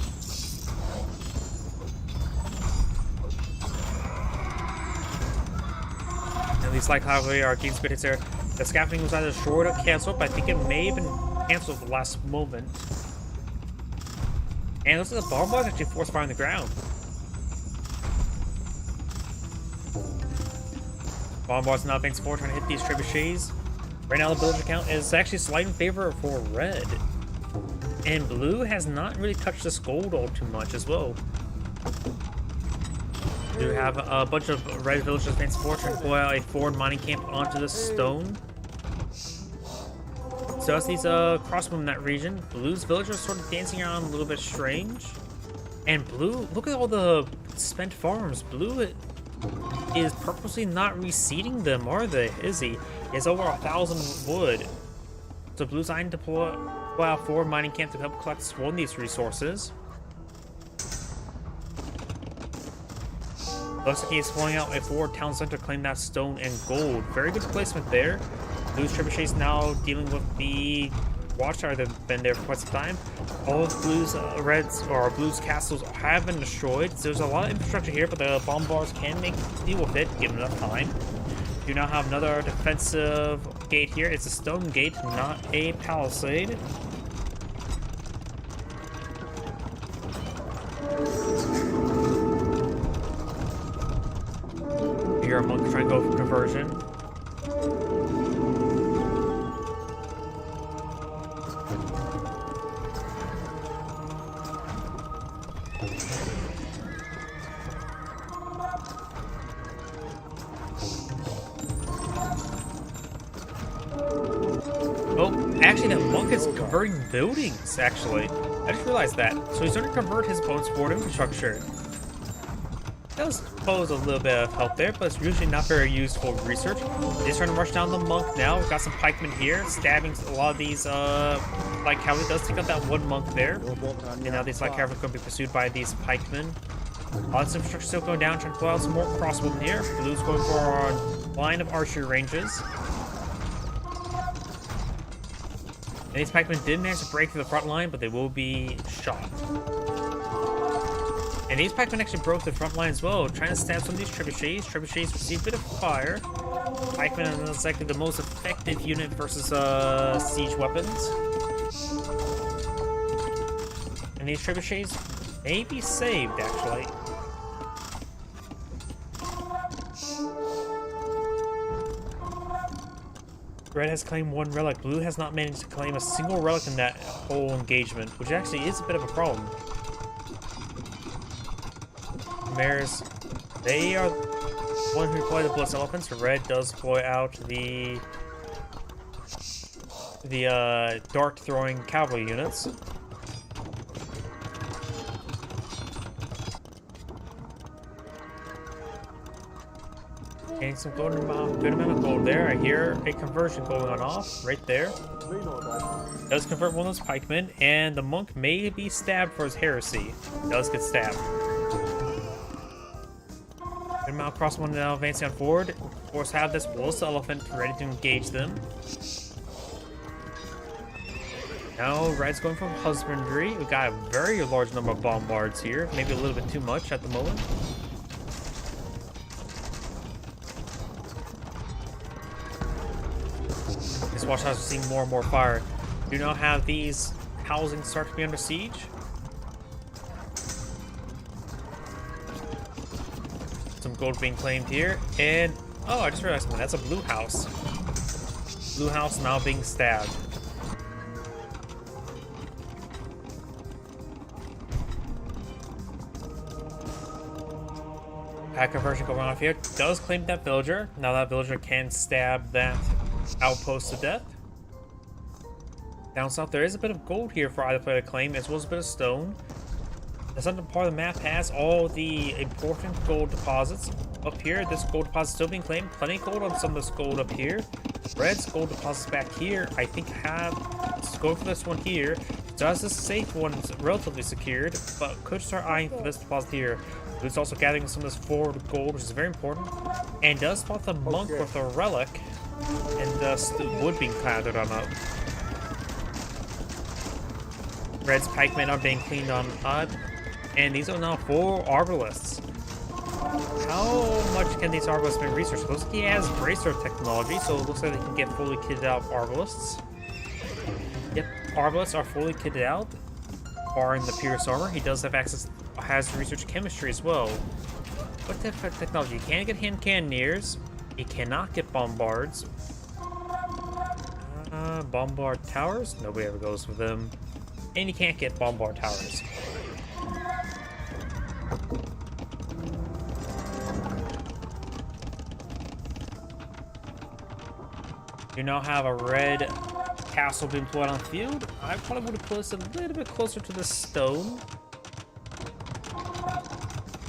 And these light cavalry are getting spit hits there. The scaffolding was either short or canceled, but I think it may have been canceled at the last moment. And those are the bombards actually force fire on the ground. Bombards now advancing forward, trying to hit these trebuchets. Right now the villager count is actually slightly in favor for Red. And blue has not really touched this gold all too much as well. We do have a bunch of red villagers advancing forward trying to pull out a forward mining camp onto the stone. So as these crossbow in that region, blue's villagers sort of dancing around a little bit strange. And blue, look at all the spent farms. Blue is purposely not reseeding them, are they? Is he? He has over 1,000 wood. So blue's eyeing to pull out forward mining camp to help collect one of these resources. Looks like he's pulling out a forward town center to claim that stone and gold. Very good placement there. Blue's trebuchets now dealing with the watchtower that have been there for quite some time. All of blue's blue's castles have been destroyed. So there's a lot of infrastructure here, but the bombards can deal with it given enough time. Do now have another defensive gate here. It's a stone gate, not a palisade. Here, I'm going to try and go for conversion. Oh, actually, that monk is converting buildings, actually. I just realized that. So he's going to convert his opponent's forward infrastructure. That does pose a little bit of help there, but it's usually not very useful research. He's trying to rush down the monk now. We've got some pikemen here, stabbing a lot of these, light cavalry. Does take out that one monk there. And now these light cavalry are going to be pursued by these pikemen. Lots of infrastructure still going down, trying to pull out some more crossbowmen here. Blue's going for our line of archery ranges. And these pikemen did manage to break through the front line, but they will be shot. And these pikemen actually broke the front line as well, trying to stab some of these trebuchets. Trebuchets receive a bit of fire. Pikemen are likely the most effective unit versus siege weapons. And these trebuchets may be saved, actually. Red has claimed one relic. Blue has not managed to claim a single relic in that whole engagement, which actually is a bit of a problem. Mares, they are the one who deploy the Blitz Elephants. Red does deploy out the dart-throwing cavalry units. Getting some good amount of gold there. I hear a conversion going on off right there. Does convert one of those pikemen, and the monk may be stabbed for his heresy. Does get stabbed. Good amount of crossbow now advancing on forward. Of course, have this Blitz Elephant ready to engage them. Now Red's going for husbandry. We got a very large number of bombards here. Maybe a little bit too much at the moment. These watchtowers are seeing more and more fire. Do not have these housings start to be under siege. Some gold being claimed here, and oh, I just realized something. That's a blue house. Blue house now being stabbed. Pack conversion going off here. Does claim that villager. Now that villager can stab that outpost to death. Down south, there is a bit of gold here for either player to claim, as well as a bit of stone. The southern part of the map has all the important gold deposits. Up here, this gold deposit is still being claimed. Plenty of gold on some of this gold up here. Red's gold deposits back here, I think let's go for this one here. Does this safe one is relatively secured, but could start eyeing for this deposit here. It's also gathering some of this forward gold, which is very important. And does spot the monk with a relic, and thus the wood being clattered on up. Red's pikemen are being cleaned on up, and these are now 4 arbalists. How much can these arbalists be researched? It looks like he has bracer technology, so it looks like they can get fully kitted out arbalists. Yep, arbalists are fully kitted out, barring the Pierce armor. He does have access, has research chemistry as well. What type of technology? He can get hand cannoneers. He cannot get bombards. Bombard towers? Nobody ever goes for them. and you can't get bombard towers. You now have a red castle being put on the field. I probably would have placed it a little bit closer to the stone.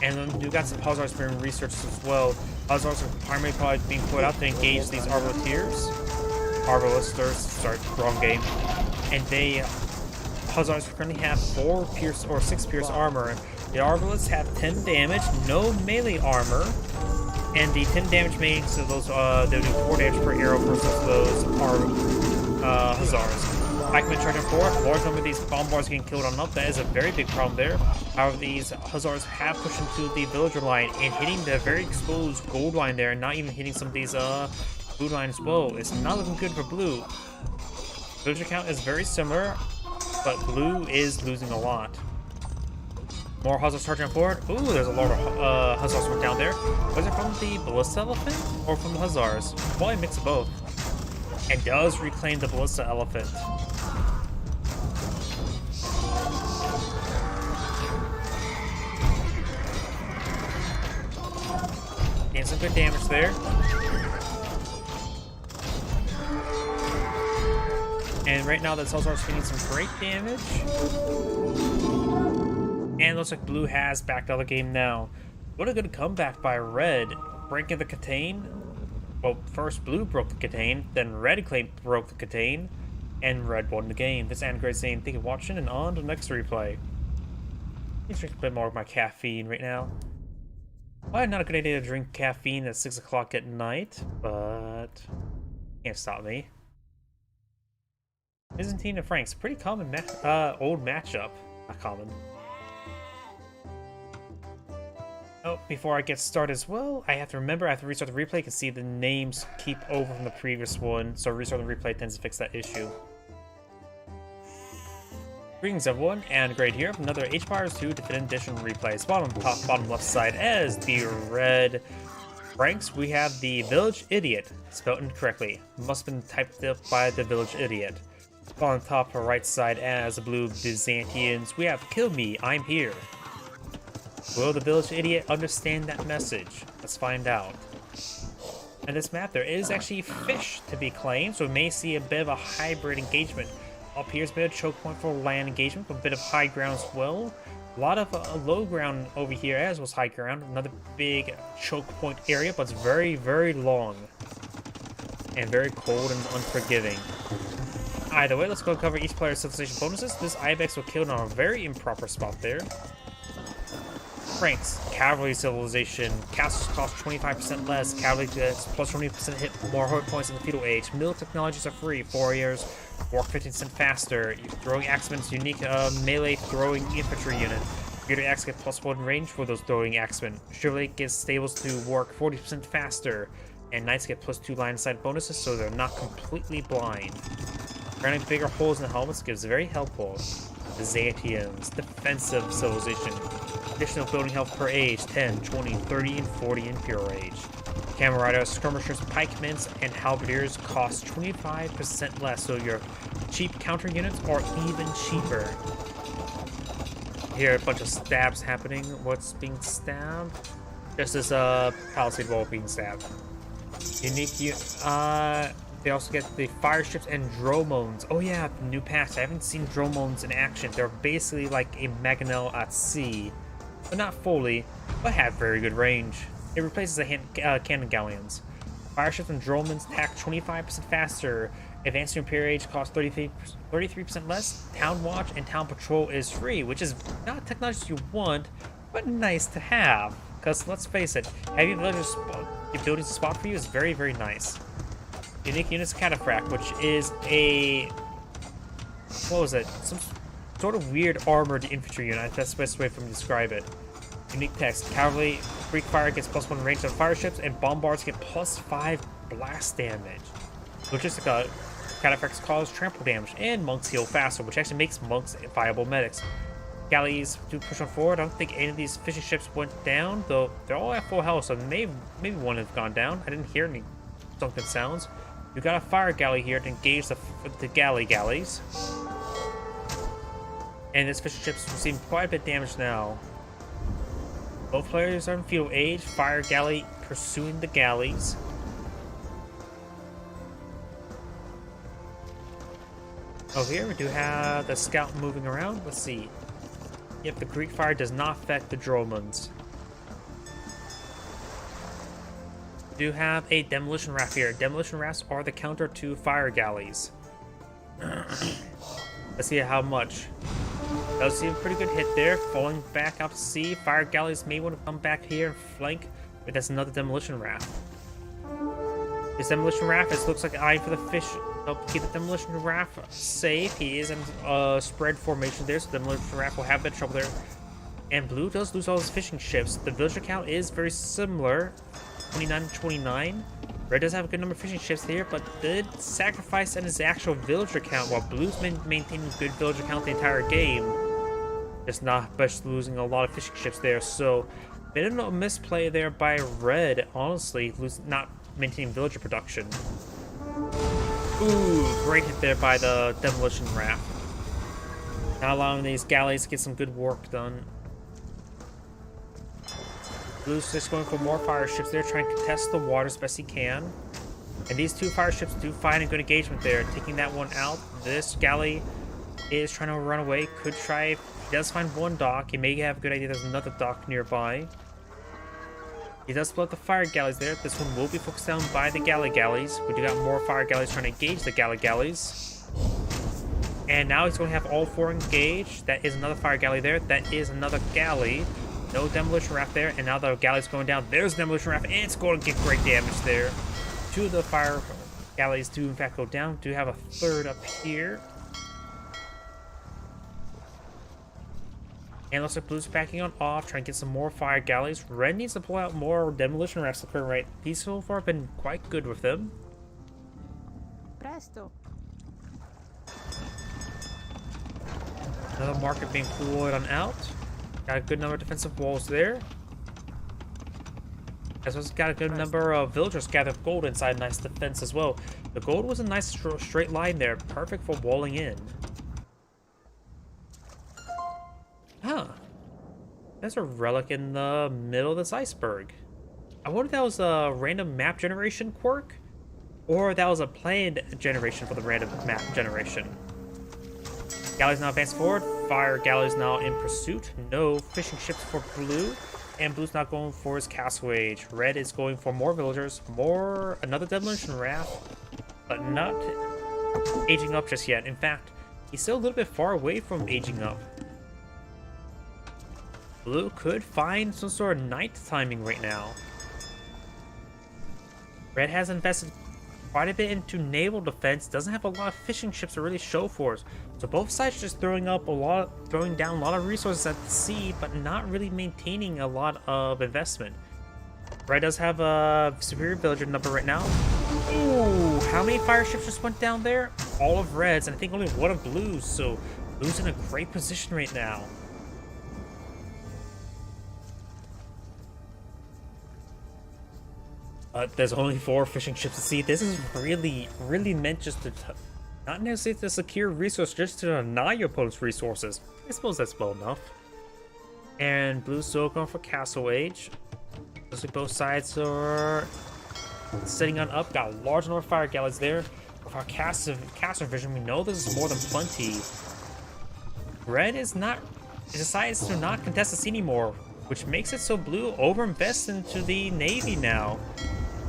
And then you got some Hussars being researched as well. Hussars are primarily probably being put out to engage these Arbaletiers. Arbalisters, sorry, wrong game. And they, Hussars currently have 4 pierce or 6 pierce armor. The Arbalists have 10 damage, no melee armor. And the 10 damage makes those, they'll do 4 damage per arrow versus those Hussars. Pikemen charging forward, large number of these bombards getting killed on up. That is a very big problem there. However, these Hussars have pushed into the villager line and hitting the very exposed gold line there, and not even hitting some of these blue line as well. It's not looking good for blue. Villager count is very similar, but blue is losing a lot. More Hussars charging forward. Ooh, there's a lot of Hussars from down there. Was it from the Ballista Elephant or from the Hussars? Probably a mix of both. And does reclaim the Ballista Elephant. Getting some good damage there. And right now that Hussars getting some great damage. And looks like blue has backed out of the game now. What a good comeback by red. Breaking the Catane. Well, first blue broke the Catane, then red broke the Catane, and red won the game. This is Android saying thank you for watching, and on to the next replay. Let's drink a bit more of my caffeine right now. Probably not a good idea to drink caffeine at 6 o'clock at night, but can't stop me. Byzantine and Franks, pretty common old matchup. Not common. Oh, before I get started as well, I have to remember I have to restart the replay. You can see the names keep over from the previous one, so restarting the replay tends to fix that issue. Greetings everyone, and Great here, another Age of Empires 2 Definitive Edition replay. Bottom left side as the red ranks, we have the Village Idiot, spelled incorrectly. Must have been typed up by the Village Idiot. On top right side as the blue Byzantians, we have Kill Me, I'm Here. Will the Village Idiot understand that message? Let's find out. In this map, there is actually fish to be claimed, so we may see a bit of a hybrid engagement. Up here's a bit of choke point for land engagement, but a bit of high ground as well. A lot of low ground over here as well as high ground. Another big choke point area, but it's very, very long. And very cold and unforgiving. Either way, let's go cover each player's civilization bonuses. This Ibex was killed on a very improper spot there. Franks, Cavalry Civilization. Castles cost 25% less. Cavalry gets plus 20% hit, more hit points in the feudal age. Mill technologies are free. 4 years, work 15% faster. Throwing axemen's unique melee throwing infantry unit. Greater axe get plus 1 range for those throwing axemen. Chivalry gets stables to work 40% faster. And knights get plus 2 line of sight bonuses, so they're not completely blind. Granting bigger holes in the helmets gives very helpful. Byzantians, defensive civilization. Additional building health per age, 10, 20, 30, and 40 in pure age. Camel riders, skirmishers, pikemen, and halberdiers cost 25% less, so your cheap counter units are even cheaper. Here, a bunch of stabs happening. What's being stabbed? Just this palisade wall being stabbed. They also get the fire ships and dromones. Oh yeah, the new patch. I haven't seen dromones in action. They're basically like a Mangonel at sea, but not fully, but have very good range. It replaces the cannon galleons. Fire ships and dromones attack 25% faster. Advanced Imperial Age costs 33% less. Town Watch and Town Patrol is free, which is not technology you want, but nice to have. Because let's face it, having villagers buildings to spot for you is very, very nice. Unique units Cataphract, which is a, what was it? Some sort of weird armored infantry unit. That's the best way for me to describe it. Unique text: Cavalry, Greek Fire gets plus 1 range on fire ships, and Bombards get plus 5 blast damage. Logistica, Cataphracts cause trample damage, and Monks heal faster, which actually makes Monks viable medics. Galleys do push on forward. I don't think any of these fishing ships went down, though they're all at full health, so maybe one has gone down. I didn't hear any sunken sounds. You got a fire galley here to engage the galley galleys. And this fishing ship's receiving quite a bit of damage now. Both players are in feudal age. Fire galley pursuing the galleys. Over here we do have the scout moving around. Let's see. Yep, the Greek fire does not affect the Dromons. We do have a demolition raft here. Demolition rafts are the counter to fire galleys. Let's see how much. Does see a pretty good hit there. Falling back out to sea. Fire galleys may want to come back here and flank. But that's another demolition raft. This demolition raft looks like eyeing for the fish. Help keep the demolition raft safe. He is in a spread formation there, so the demolition raft will have a bit of trouble there. And blue does lose all his fishing ships. The villager count is very similar, 29 and 29. Red does have a good number of fishing ships here, but did sacrifice in his actual villager count, while blue's been maintaining good villager count the entire game. Just not best losing a lot of fishing ships there, so bit of a misplay there by red, honestly, not maintaining villager production. Ooh, great hit there by the demolition raft. Not allowing these galleys to get some good work done. Blue's just going for more fire ships there, trying to contest the water as best he can. And these two fire ships do find a good engagement there, taking that one out. This galley is trying to run away, could try, he does find one dock. He may have a good idea there's another dock nearby. He does split up the fire galleys there. This one will be focused down by the galleys. We do got more fire galleys trying to engage the galleys. And now he's going to have all four engaged. That is another fire galley there. That is another galley. No demolition raft there. And now the galley's going down. There's a demolition raft. And it's going to get great damage there. Two of the fire galleys do in fact go down. Do have a third up here. And looks like blue's backing on off, trying to get some more fire galleys. Red needs to pull out more demolition rafts to current rate. He's so far been quite good with them. Presto. Another market being pulled on out. Got a good number of defensive walls there. As well as got a good number of villagers gathered gold inside nice defense as well. The gold was a nice straight line there, perfect for walling in. Huh. There's a relic in the middle of this iceberg. I wonder if that was a random map generation quirk, or that was a planned generation for the random map generation. Galleys now advance forward. Fire galleys now in pursuit. No fishing ships for blue. And blue's not going for his castle age. Red is going for more villagers. Another demolition raft. But not aging up just yet. In fact, he's still a little bit far away from aging up. Blue could find some sort of night timing right now. Red has invested quite a bit into naval defense. Doesn't have a lot of fishing ships to really show for us. So both sides just throwing down a lot of resources at the sea, but not really maintaining a lot of investment. Red does have a superior villager number right now. Ooh, how many fire ships just went down there? All of Red's, and I think only one of Blue's. So Blue's in a great position right now. There's only 4 fishing ships to see. This is really meant just to, not necessarily to secure resources, just to deny your opponent's resources. I suppose that's well enough. And blue's still going for castle age. Looks like both sides are setting on up. Got a large number of fire galleys there. With our castle vision, we know this is more than plenty. Red is not, decides to not contest the sea anymore, which makes it so blue overinvests into the navy now.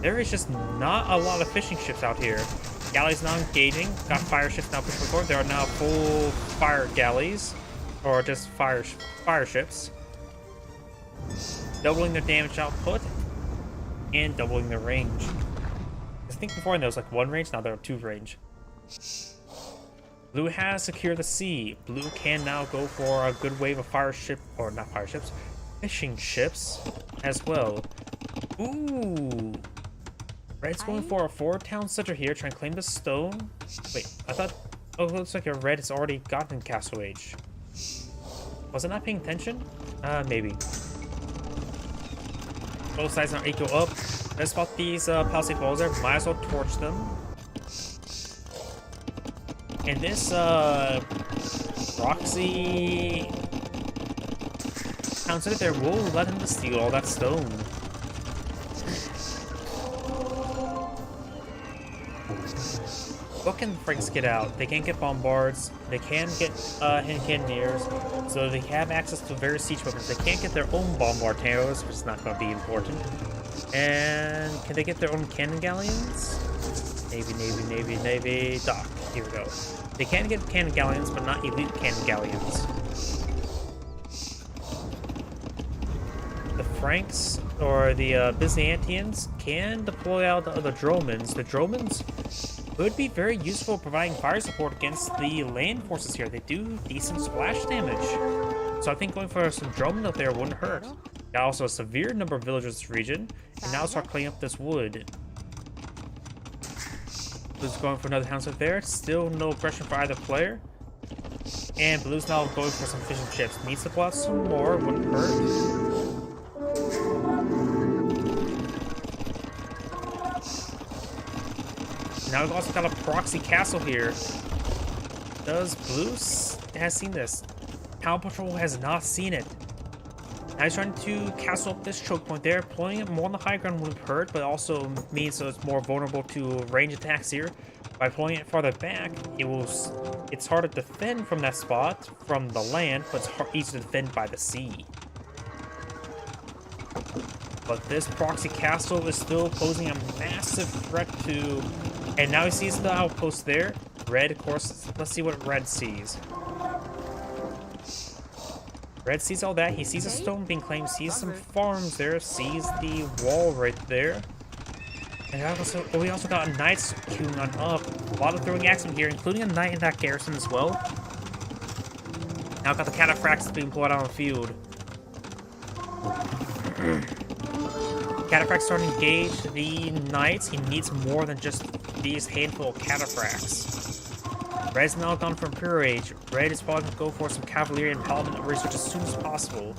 There is just not a lot of fishing ships out here. Galleys now engaging. Got fire ships now pushing forward. There are now full fire galleys, or just fire ships, doubling their damage output and doubling their range. I think before there was like 1 range. Now there are 2 range. Blue has secured the sea. Blue can now go for a good wave of fishing ships as well. Ooh. Red's going for a 4-town center here, trying to claim the stone. Wait, I thought, oh, it looks like a red has already gotten castle age. Was I not paying attention? Maybe. Both sides now equal up. Let's spot these palisade walls there. Might as well torch them. And this Proxy counted it there. We'll let him steal all that stone. What can the Franks get out? They can't get bombards. They can get hand cannoneers, so they have access to various siege weapons. They can't get their own bombardiers, which is not going to be important. And can they get their own cannon galleons? Navy, Navy, Navy, Navy, dock. Here we go. They can get cannon galleons, but not elite cannon galleons. The Franks, or the Byzantians, can deploy out the Dromans. The Dromans would be very useful providing fire support against the land forces here. They do decent splash damage. So I think going for some Droman up there wouldn't hurt. Got also a severe number of villagers in this region, and now start cleaning up this wood. Blue's going for another house up there. Still no pressure for either player. And Blue's now going for some fishing ships. Needs to pull out some more, wouldn't hurt. Now we've also got a proxy castle here. Does Blue has seen this? Town Patrol has not seen it. Now he's trying to castle up this choke point there. Pulling it more on the high ground wouldn't hurt, but also means so it's more vulnerable to range attacks here. By pulling it farther back, it's harder to defend from that spot from the land, but it's easier to defend by the sea. But this proxy castle is still posing a massive threat to... And now he sees the outpost there. Red, of course. Let's see what Red sees. Red sees all that. He sees a stone being claimed. Sees some farms there. Sees the wall right there. And we also got knights queuing on up. A lot of throwing axemen here, including a knight in that garrison as well. Now got the cataphracts being pulled out on the field. Cataphracts starting to engage the knights. He needs more than just these handful of cataphracts. Red's now gone for Imperial Age. Red is probably going to go for some cavalry and paladin research as soon as possible.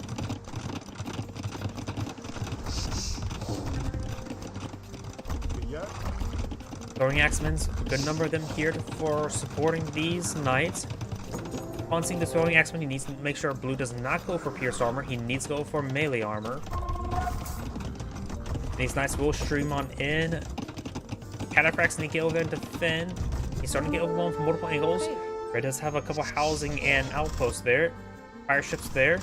Throwing axemen, a good number of them here for supporting these knights. Upon seeing the throwing axemen, he needs to make sure Blue does not go for pierced armor. He needs to go for melee armor. These knights will stream on in. Cataphracts need to get over there and defend. He's starting to get overwhelmed from multiple angles. Red does have a couple housing and outposts there. Fire ships there.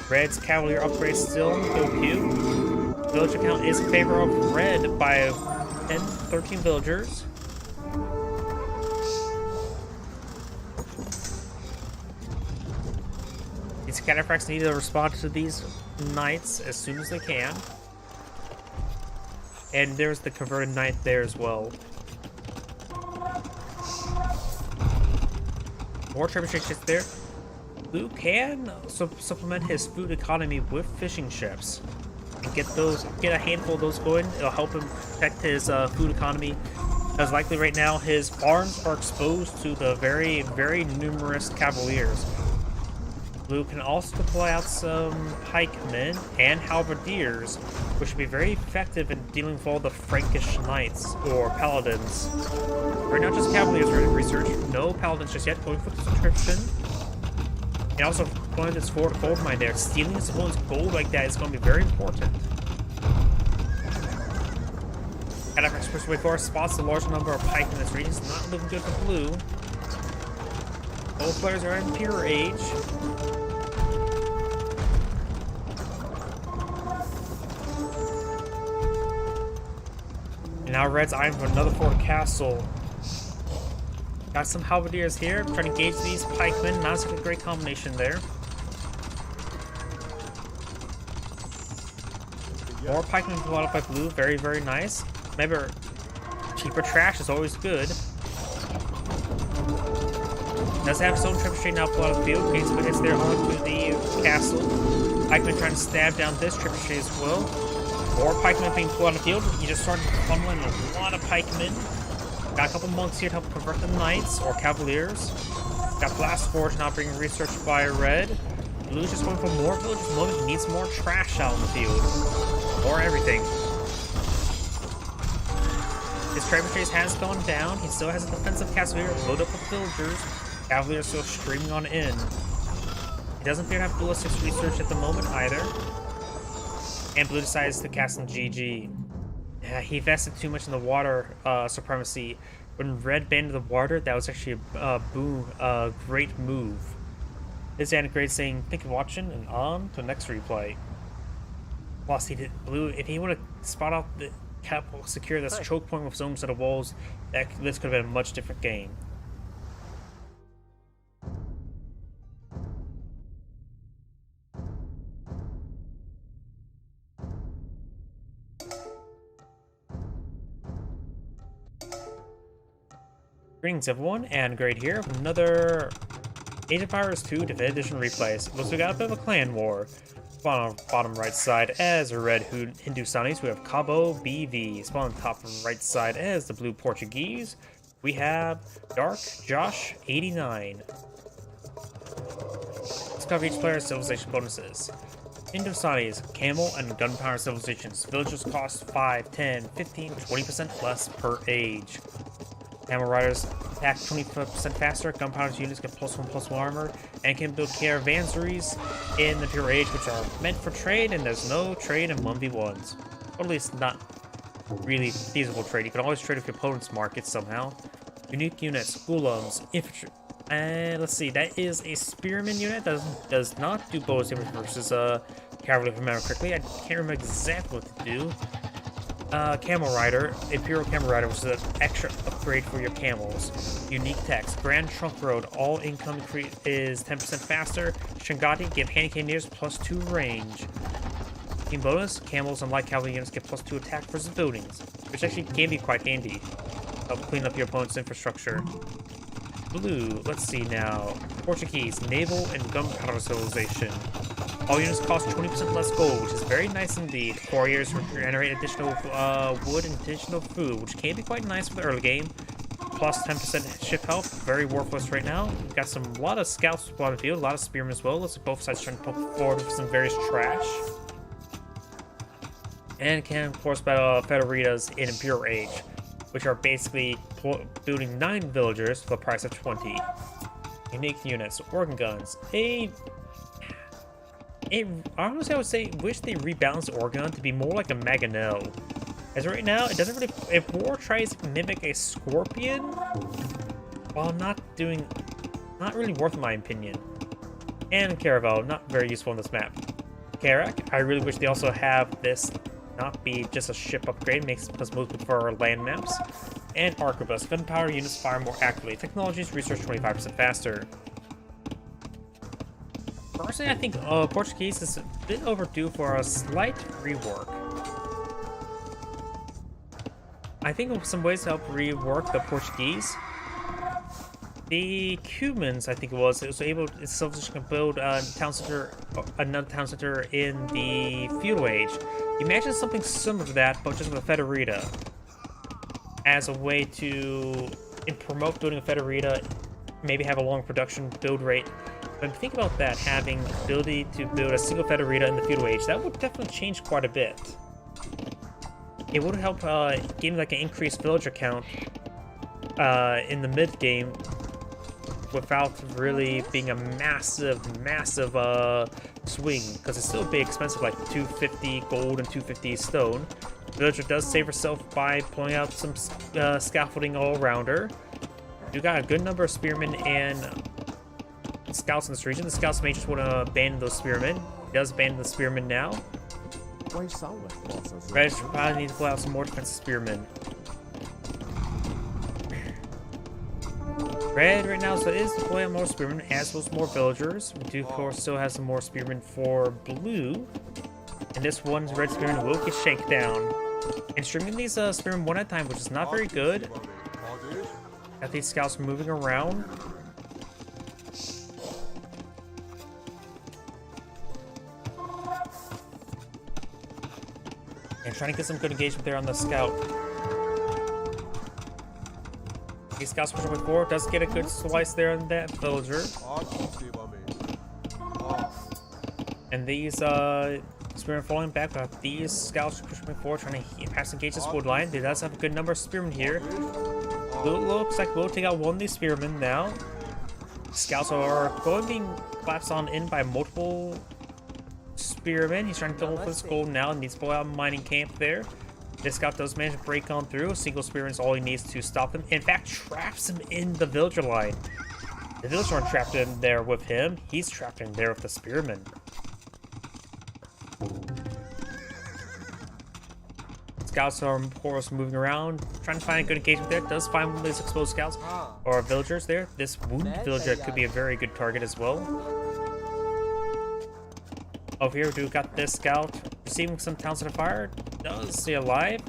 Red's cavalier upgrade still on the go queue. Villager count is in favor of Red by 10, 13 villagers. These cataphracts need to respond to these knights as soon as they can. And there's the converted knight there as well. More trebuchet ships there. Blue can supplement his food economy with fishing ships. And get a handful of those going. It'll help him protect his food economy. Because likely right now his farms are exposed to the very, very numerous cavaliers. Blue can also deploy out some pikemen and halberdiers, which should be very effective in dealing with all the Frankish knights or paladins. Right now, just cavaliers are in research. No paladins just yet. Going for the subscription. And also going this forward gold mine there. Stealing his opponent's gold like that is going to be very important. Cataphracts push way forward, spots a large number of pikemen in this region. It's not looking good for Blue. Both players are in Imperial Age. And now Red's eyeing for another fort castle. Got some halberdiers here, trying to engage these pikemen. Not such a great combination there. More pikemen pulled up by Blue, very, very nice. Remember, cheaper trash is always good. Does have his own trebuchet now pulled out of the field. Gains some hits there onto the castle. Pikemen trying to stab down this trebuchet as well. More pikemen being pulled out of the field. You just started funneling a lot of pikemen. Got a couple monks here to help convert the knights or cavaliers. Got Blast Forge now bringing research by Red. Blue's just going for more villages. Blue needs more trash out in the field. More everything. His Tribal Chase has gone down. He still has a defensive castle here, load up with villagers. Cavalry are still streaming on in. He doesn't appear to have ballistics research at the moment either. And Blue decides to cast some GG. Yeah, he invested too much in the water supremacy. When Red banned the water, that was actually a great move. This is great saying, thank you for watching, and on to the next replay. Plus, he did Blue, if he would have spot out the secure this choke point with his own set of walls, this could have been a much different game. Greetings everyone, and Great here with another Age of Empires 2 Definitive Edition replays. Looks we got a bit of a clan war. Spawn on bottom right side as the red Hindustanis, we have Cabo BV. Spawn on top right side as the blue Portuguese, we have Dark Josh 89. Let's cover each player's civilization bonuses. Hindustanis, camel, and gunpowder civilizations. Villagers cost 5, 10, 15, 20% less per age. Camel Riders attack 25% faster, Gunpowder units get +1/+1 armor, and can build caravanseries in the Pure Age, which are meant for trade, and there's no trade in 1v1s. Or at least not really feasible trade. You can always trade with your opponent's market somehow. Unique units, Gulams, infantry. And let's see, that is a Spearman unit that does not do bonus damage versus Cavalry, if I remember correctly. I can't remember exactly what to do. Camel Rider, Imperial Camel Rider, which is an extra upgrade for your camels. Unique text, Grand Trunk Road, all income is 10% faster. Shangati, give Handy Cannoneers +2 range. Team bonus, camels and light cavalry units get +2 attack versus buildings, which actually can be quite handy. Help clean up your opponent's infrastructure. Blue, let's see now. Portuguese, naval and gunpowder civilization. All units cost 20% less gold, which is very nice indeed. Warriors generate additional wood and additional food, which can be quite nice for the early game. Plus 10% ship health, very worthless right now. We've got a lot of scouts on the field, a lot of spearmen as well. Looks like both sides trying to poke forward with some various trash. And can, of course, battle Federitas in Imperial Age, which are basically building 9 villagers for the price of 20. Unique units, organ guns. Honestly, I would say, wish they rebalanced the Organ to be more like a Maganel. As right now, it doesn't really. If War tries to mimic a Scorpion, while not really worth my opinion. And Caravel, not very useful on this map. Karak, I really wish they also have this not be just a ship upgrade, makes us most prefer land maps. And Arquebus, gunpowder units fire more accurately. Technologies research 25% faster. Personally, I think Portuguese is a bit overdue for a slight rework. I think of some ways to help rework the Portuguese. The Cumans, I think it was able to build a town center, another town center in the feudal age. Imagine something similar to that, but just with a Federita, as a way to promote building a Federita, maybe have a long production build rate. But think about that, having the ability to build a single Federita in the feudal age, that would definitely change quite a bit. It would help give like an increased villager count in the mid game without really being a massive swing, because it's still a bit expensive, like 250 gold and 250 stone. The villager does save herself by pulling out some scaffolding all around her. You got a good number of spearmen and scouts in this region. The scouts may just want to abandon those spearmen. He does abandon the spearmen now. Red probably need to pull out some more defensive spearmen. Red right now so is deploying more spearmen, as well as more villagers. We do of course still have some more spearmen for blue. And this one's red spearman will get shanked down. And streaming these spearmen one at a time, which is not very good. Got these scouts moving around. And trying to get some good engagement there on the scout. These scouts pushing with 4 does get a good slice there on that villager. And these Spearmen falling back, but these scouts pushing forward, trying to pass engage this wood line. They does have a good number of spearmen here. Blue looks like we'll take out one of these spearmen now. Scouts are going being collapsed on in by multiple spearmen. He's trying to double for this gold now and needs to pull out a mining camp there. This scout does manage to break on through. A single spearman is all he needs to stop him. In fact, traps him in the villager line. The villagers aren't trapped in there with him. He's trapped in there with the spearman. Scouts are, of course, moving around, trying to find a good engagement there. Does find one of these exposed scouts or villagers there. This wounded villager could be a very good target as well. Over here, we got this scout receiving some Townsend fire. Does stay alive.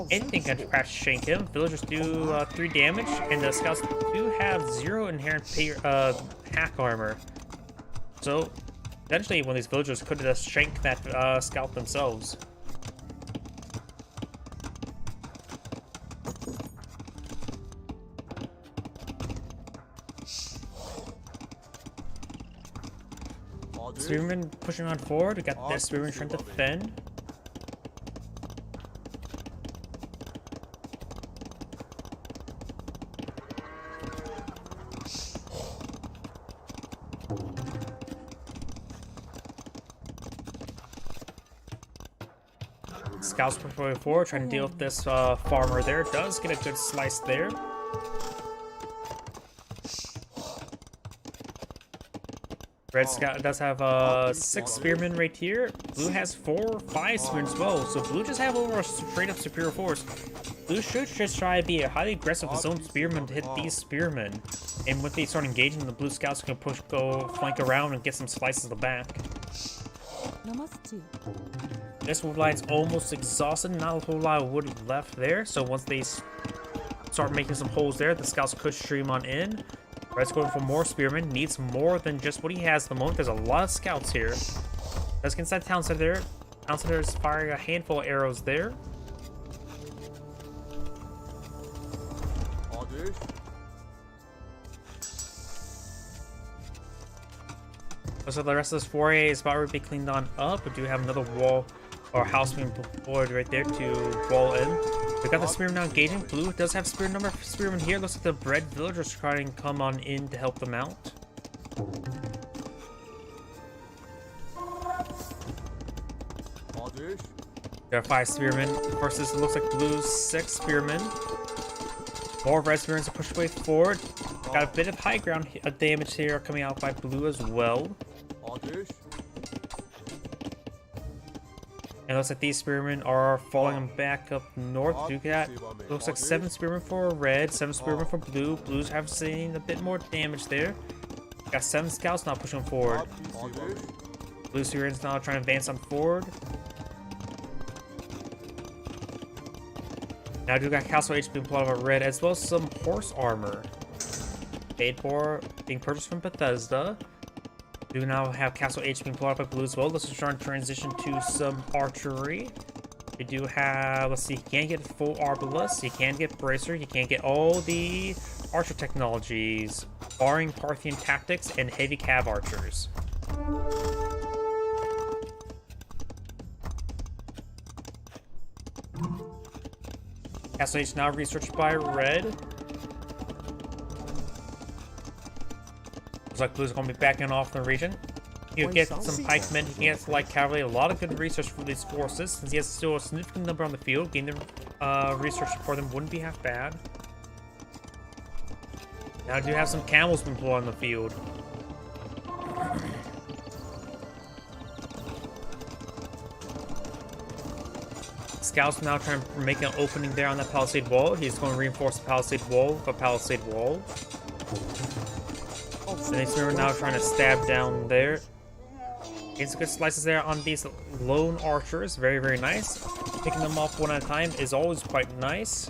Anything can perhaps shank him. Villagers do 3 damage, and the scouts do have 0 inherent hack armor. So, eventually, one of these villagers could just shank that scout themselves. Spearman pushing on forward. We got this Spearman trying to defend. Scouts pushing forward, trying to deal with this farmer there. Does get a good slice there. Red Scout does have 6 spearmen right here. Blue has 4 or 5 spearmen as well. So Blue just have over a straight up superior force. Blue should just try to be highly aggressive with his own spearmen to hit these spearmen. And when they start engaging, the Blue Scouts can go flank around and get some slices of the back. This wood line's almost exhausted. Not a whole lot of wood left there. So once they start making some holes there, the Scouts could stream on in. Red's going for more spearmen. Needs more than just what he has at the moment. There's a lot of scouts here. Let's get inside Townsend there. Townsend is firing a handful of arrows there. So the rest of this foray is about to be cleaned on up. We do have another wall or house being deployed right there to wall in. We got the spearman now engaging. Blue does have spearman here. Looks like the red villagers trying to come on in to help them out. There are 5 spearmen versus it looks like Blue's 6 spearmen. More red spearmen are pushed way forward. Got a bit of high ground damage here coming out by Blue as well. And it looks like these spearmen are falling back up north. Do that. Looks like 7 spearmen for red, 7 spearmen for blue. Blues have seen a bit more damage there. Got 7 scouts now pushing forward. Blue spearmen's now trying to advance on forward. Now do got castle HP being pulled out of red, as well as some horse armor. Paid for, being purchased from Bethesda. Do now have castle HP being pulled out by blue as well. Let's just try and transition to some archery. We do have, let's see, you can't get full arbalist, you can get bracer, you can't get all the archer technologies, barring Parthian tactics and heavy cav archers. Castle H now researched by red. Looks like blue's gonna be backing off the region. You get some pikemen, he gets light cavalry, a lot of good research for these forces. Since he has still a significant number on the field, getting the research for them wouldn't be half bad. Now I do have some camels been pulled on the field. Scouts now trying to make an opening there on that palisade wall. He's going to reinforce the palisade wall with a palisade wall. And these are now trying to stab down there. Getting some good slices there on these lone archers. Very, very nice. Picking them off one at a time is always quite nice.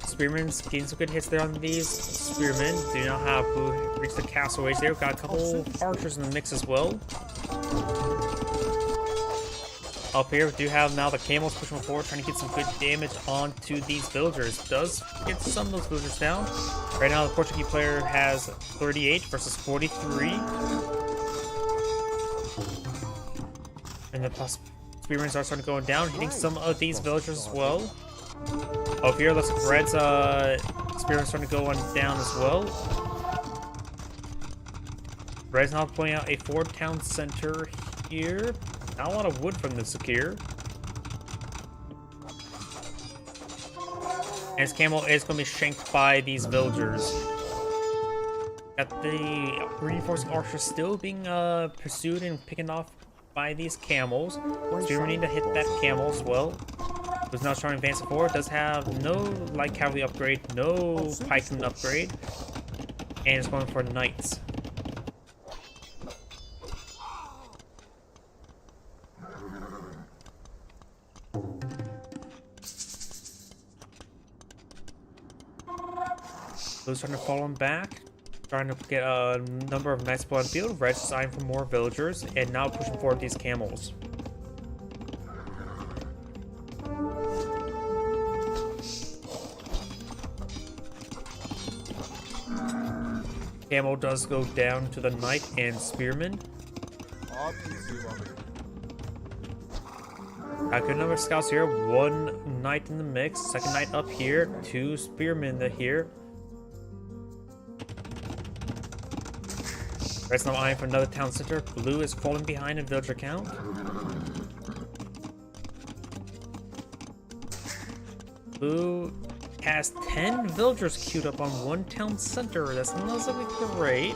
Spearmen getting some good hits there on these spearmen. Do not have blue reach the castleways there. We've got a couple archers in the mix as well. Up here, we do have now the camels pushing forward, trying to get some good damage onto these villagers. Does get some of those villagers down. Right now, the Portuguese player has 38 versus 43. And the spearmen are starting to go down, hitting some of these villagers as well. Up here, looks like Red's spearmen starting to go on down as well. Red's now pulling out a Ford town center here. Not a lot of wood from the Sakir. And his camel is going to be shanked by these villagers. Got the reinforcing archers still being pursued and picking off by these camels. So we need to hit that camel as well. Who's now trying to advance forward. Does have no light cavalry upgrade, no pikeman upgrade. And it's going for knights. Blue's trying to follow him back, trying to get a number of knights on field. Red's signed for more villagers, and now pushing forward these camels. Camel does go down to the knight and spearman. A good number of scouts here. One knight in the mix. Second knight up here. Two spearmen here. Red's now eyeing for another town center. Blue is falling behind in villager count. Blue has 10 villagers queued up on one town center. That's not necessarily great.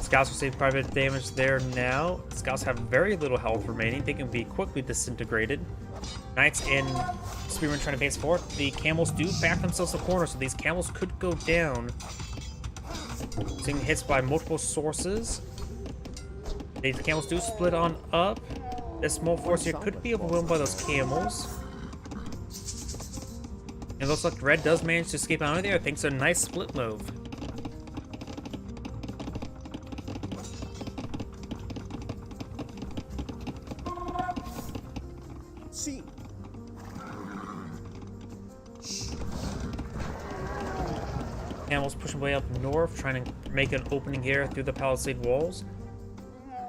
Scouts receive quite a bit of damage there now. Scouts have very little health remaining. They can be quickly disintegrated. Knights and spearmen trying to advance forward. The camels do back themselves to the corner, so these camels could go down. Seeing hits by multiple sources. The camels do split on up. This small force here could be overwhelmed by those camels. It looks like Red does manage to escape out of there thanks to a nice split move. Camels pushing way up north, trying to make an opening here through the palisade walls.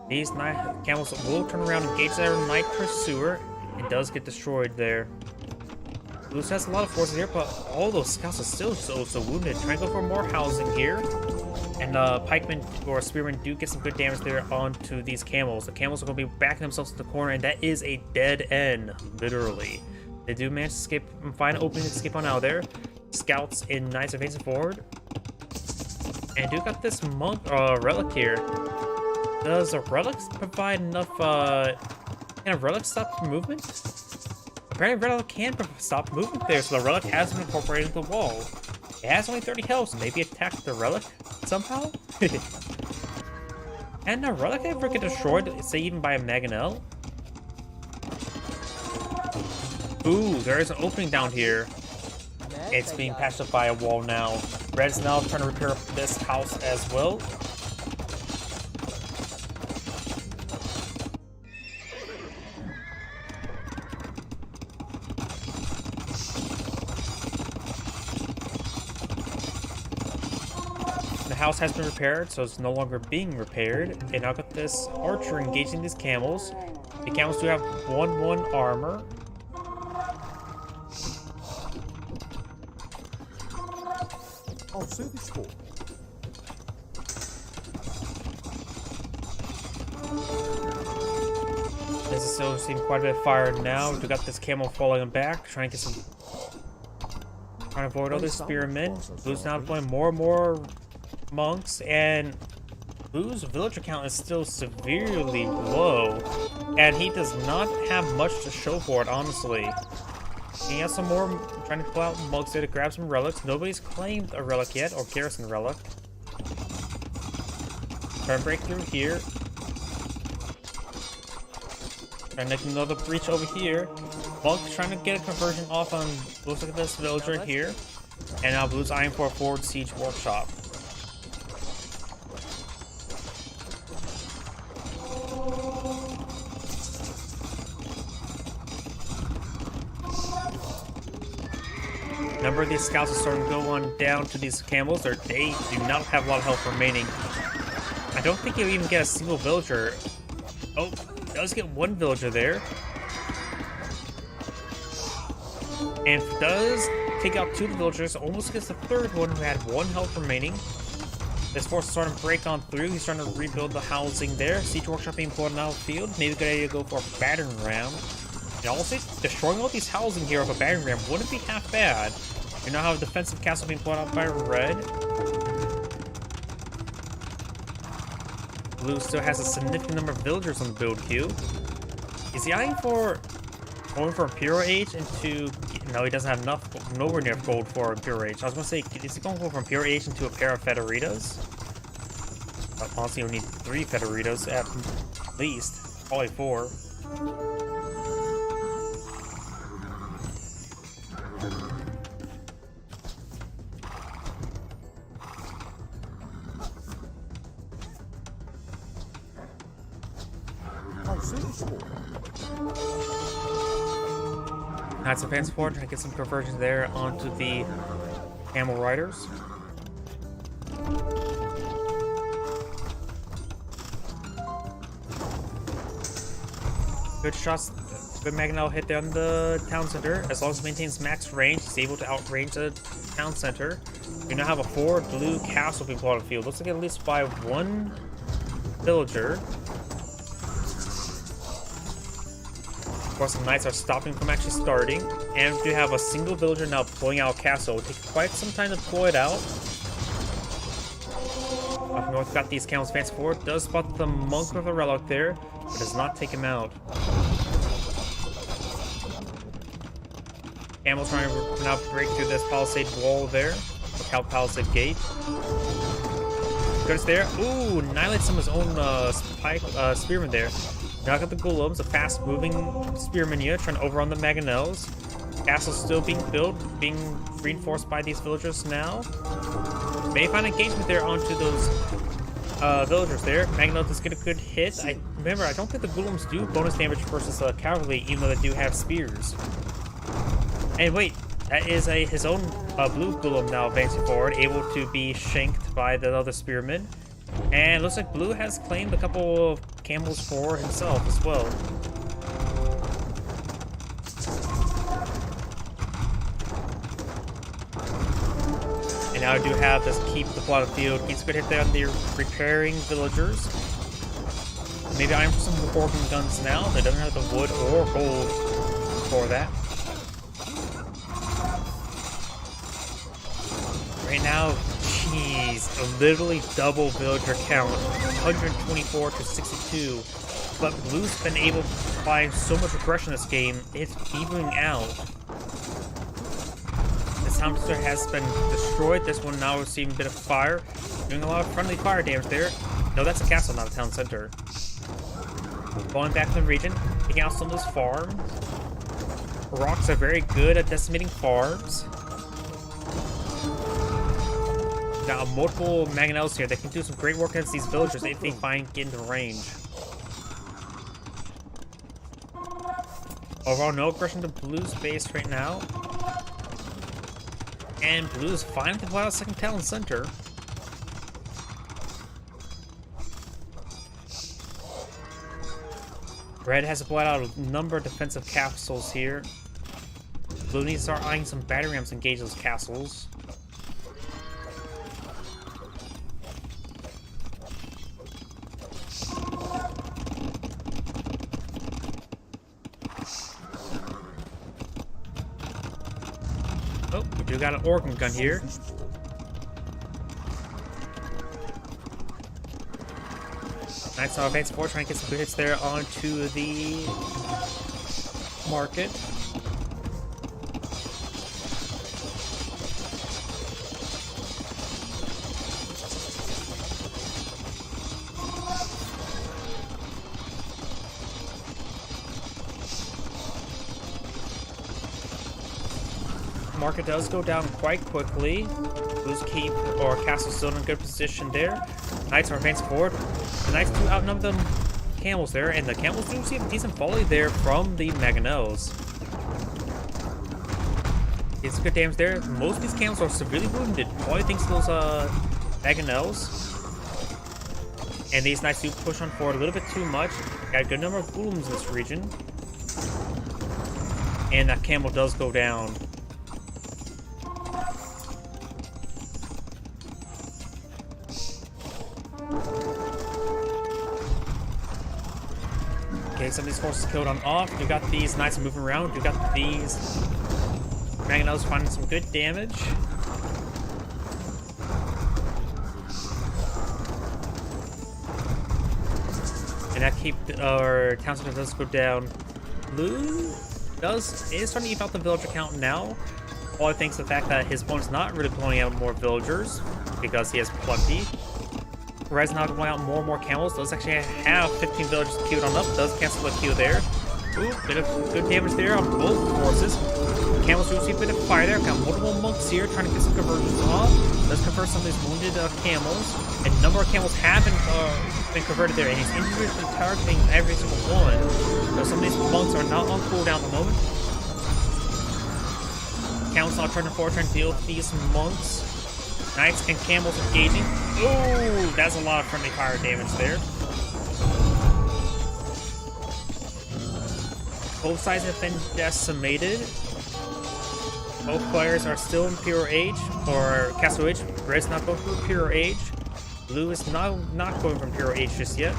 These camels will turn around and engage their knight pursuer. It does get destroyed there. Blue has a lot of forces here, but all those scouts are still so wounded. Trying to go for more housing here. And pikemen or spearmen do get some good damage there onto these camels. The camels are going to be backing themselves to the corner, and that is a dead end, literally. They do manage to escape and find an opening to escape on out of there. Scouts and knights are facing forward. And do got this monk relic here. Does a relic provide enough can a relic stop movement? Apparently relic can stop movement there, so the relic has been incorporated into the wall. It has only 30 health, so maybe attack the relic somehow? And the relic ever get destroyed, say even by a Mangonel? Ooh, there is an opening down here. It's being patched up by a wall now. Red's now trying to repair this house as well. The house has been repaired, so it's no longer being repaired. And now got this archer engaging these camels. The camels do have 1/1 armor. This is still seeing quite a bit of fire now. We got this camel falling back, trying to get some. Trying to avoid other spearmen. Blue's now deploying more and more monks, and Blue's villager count is still severely low, and he does not have much to show for it, honestly. He has some more, trying to pull out monks there to grab some relics. Nobody's claimed a relic yet, or garrison relic. Trying to break through here. Trying to make another breach over here. Monk trying to get a conversion off on, looks like this villager here. And now Blue's eyeing for a forward siege workshop. A number of these scouts are starting to go on down to these camels. They do not have a lot of health remaining. I don't think you'll even get a single villager. Oh, does get one villager there. And does take out 2 of the villagers, almost gets the 3rd one who had 1 health remaining. This force is starting to break on through. He's trying to rebuild the housing there. Siege workshop being pulled out of the field. Maybe a good idea to go for a battering ram. And also, destroying all these housing here with a battering ram wouldn't be half bad. You now have a defensive castle being pulled out by red. Blue still has a significant number of villagers on the build queue. Is he eyeing for going for Imperial Age into... No, he doesn't have enough, nowhere near gold for Imperial Age. I was going to say, is he going for Imperial Age into a pair of Federitas? Honestly, you'll need 3 Federitas at least. Probably 4. Knights of Fan Support, trying to get some conversions there onto the Camel Riders. Good shots, good Magneto hit there on the town center. As long as it maintains max range, he's able to outrange the town center. We now have a 4 blue castle being pulled on the field. Looks like at least by 1 villager. Of course, the knights are stopping from actually starting, and we do have a single villager now pulling out a castle. It'll take quite some time to pull it out. Up north, got these camels fancy forward. Does spot the monk with a relic there, but does not take him out. Camels trying to now break through this palisade wall there, or palisade gate. Goes there. Ooh, annihilates some of his own spearmen there. Now got the golems, a fast-moving spearman here, trying to overrun the mangonels. Castle's still being built, being reinforced by these villagers now. May find engagement there onto those villagers there. Mangonel does get a good hit. Remember, I don't think the golems do bonus damage versus cavalry, even though they do have spears. And wait, that is his own blue golem now advancing forward, able to be shanked by the other spearmen. And looks like Blue has claimed a couple of camels for himself as well. And now I do have this keep the plot of field. Gets a good hit there on the repairing villagers. Maybe I'm for some organ guns now. They doesn't have the wood or gold for that. Right now, jeez, literally double villager count, 124 to 62. But Blue's been able to find so much aggression in this game, it's evening out. This hamster has been destroyed. This one now receiving a bit of fire, doing a lot of friendly fire damage there. No, that's a castle, not a town center. Falling back to the region, taking out some of those farms. Rocks are very good at decimating farms. Now, multiple mangonels here that can do some great work against these villagers if they get into range. Overall, no aggression to Blue's base right now. And Blue's finally to pull out a second town center. Red has to pull out a number of defensive castles here. Blue needs to start eyeing some battery rams to engage those castles. Oh, we do got an organ gun here. Knights on advanced forward, trying to get some good hits there onto the market. market does go down quite quickly. Blue's keep or castle still in a good position there. Knights are advancing forward. The Knights do outnumber them camels there, and the camels do see a decent volley there from the Mangonels. It's good damage there. Most of these camels are severely wounded. Probably thanks to those Mangonels. And these Knights do push on forward a little bit too much. Got a good number of booms in this region. And that camel does go down. Okay, some of these forces killed on off. You got these Knights moving around. You got these Mangonels finding some good damage. And that keep our town center does go down. Blue is starting to eke out the villager count now. All thanks to the fact that his opponent's not really pulling out more villagers because he has plenty. Red's now pulling out more and more camels. Does actually have 15 villagers queued on up. Does cancel the queue there. Ooh, bit of good damage there on both forces. Camels do see a bit of fire there. Got multiple monks here trying to get some conversions off. Does convert some of these wounded camels. And a number of camels have been converted there, and he's individually targeting every single one. So some of these monks are not on cooldown at the moment. Camels now turning forward, trying to deal with these monks. Knights and camels engaging. Ooh, that's a lot of friendly fire damage there. Both sides have been decimated. Both players are still in Pure Age, or Castle Age. Red's not going through Pure Age. Blue is not going from Pure Age just yet.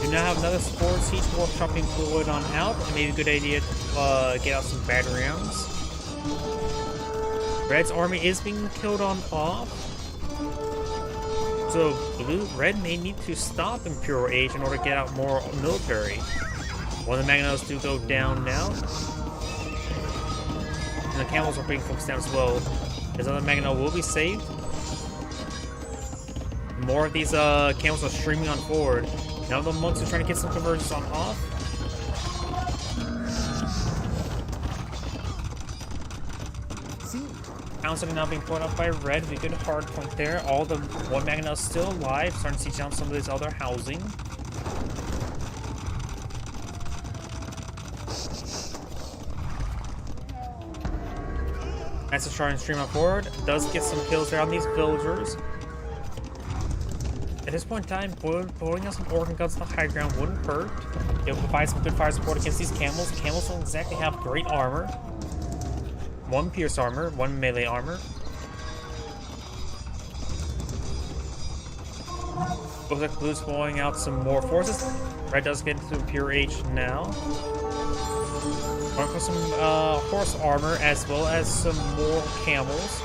Do now have another Spore Siege Workshop being deployed on out. It may be a good idea to get out some battery rounds. Red's army is being killed on off. So Red may need to stop in Pure Age in order to get out more military. One of the Mangonels do go down now. And the camels are being focused down as well. His other Mangonel will be saved. More of these camels are streaming on forward. Now the monks are trying to get some conversions on off. Towns are now being pulled up by Red. We get a hard point there. All the one Mangonel still alive. Starting to siege down some of this other housing. Nice to try and stream up forward. Does get some kills there on these villagers. At this point in time, blowing out some organ guns to the high ground wouldn't hurt. It will provide some good fire support against these camels. Camels don't exactly have great armor. One pierce armor, one melee armor. Looks like Blue's blowing out some more forces. Red does get into Pure Age now. Going for some horse armor as well as some more camels.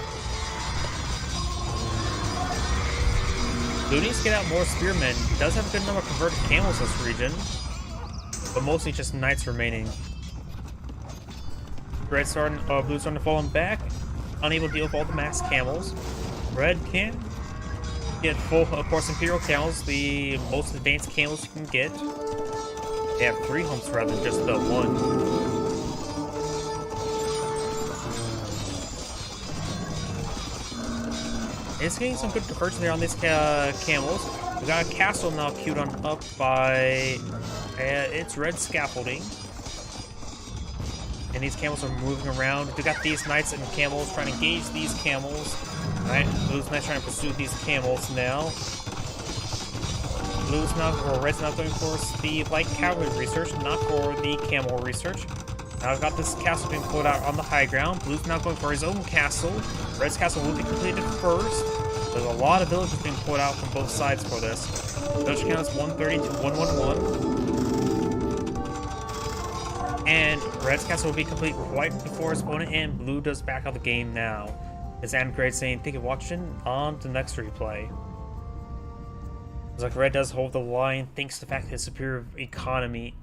Blue needs to get out more spearmen. He does have a good number of converted camels in this region, but mostly just knights remaining. Blue's starting to fall back, unable to deal with all the max camels. Red can get full, of course, Imperial camels, the most advanced camels you can get. They have 3 humps rather than just the 1. It's getting some good conversion there on these camels. We got a castle now queued on up by it's red scaffolding. And these camels are moving around. We got these knights and camels trying to engage these camels. Alright, Blue's knights trying to pursue these camels now. Blue's now, or Red's now going for the light cavalry research, not for the camel research. Now I've got this castle being pulled out on the high ground. Blue's now going for his own castle. Red's castle will be completed first. There's a lot of villages being pulled out from both sides for this. Villager count is 130 to 111. And Red's castle will be complete right before his opponent, and Blue does back out the game now. It's Adam Great saying, thank you for watching. On to the next replay. Looks like Red does hold the line thanks to the fact that his superior economy.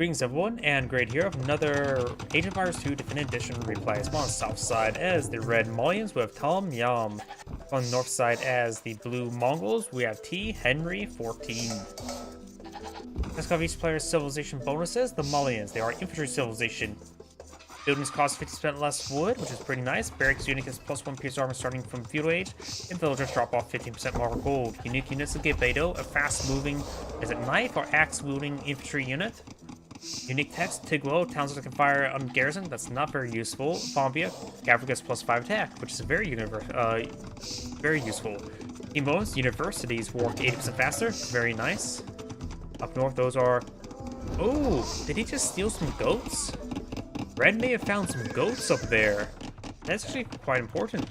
Greetings everyone, and Great here of another Age of Empires 2 Definitive Edition replay. Spawn on the south side as the red Malians, we have Tom Yam. On the north side as the blue Mongols, we have T. Henry 14. Let's cover each player's civilization bonuses. The Malians, they are infantry civilization. Buildings cost 50% less wood, which is pretty nice. Barracks unit gets +1 piece armor starting from feudal age, and villagers drop off 15% more gold. Unique units will get Beto, a fast-moving, is it knife or axe-wielding infantry unit? Unique text, Tiglo, towns that can fire on garrison, that's not very useful. Fombia, cavalry gets +5 attack, which is very useful. Team bonus, universities work 80% faster, very nice. Up north, those are... Oh, did he just steal some goats? Red may have found some goats up there. That's actually quite important.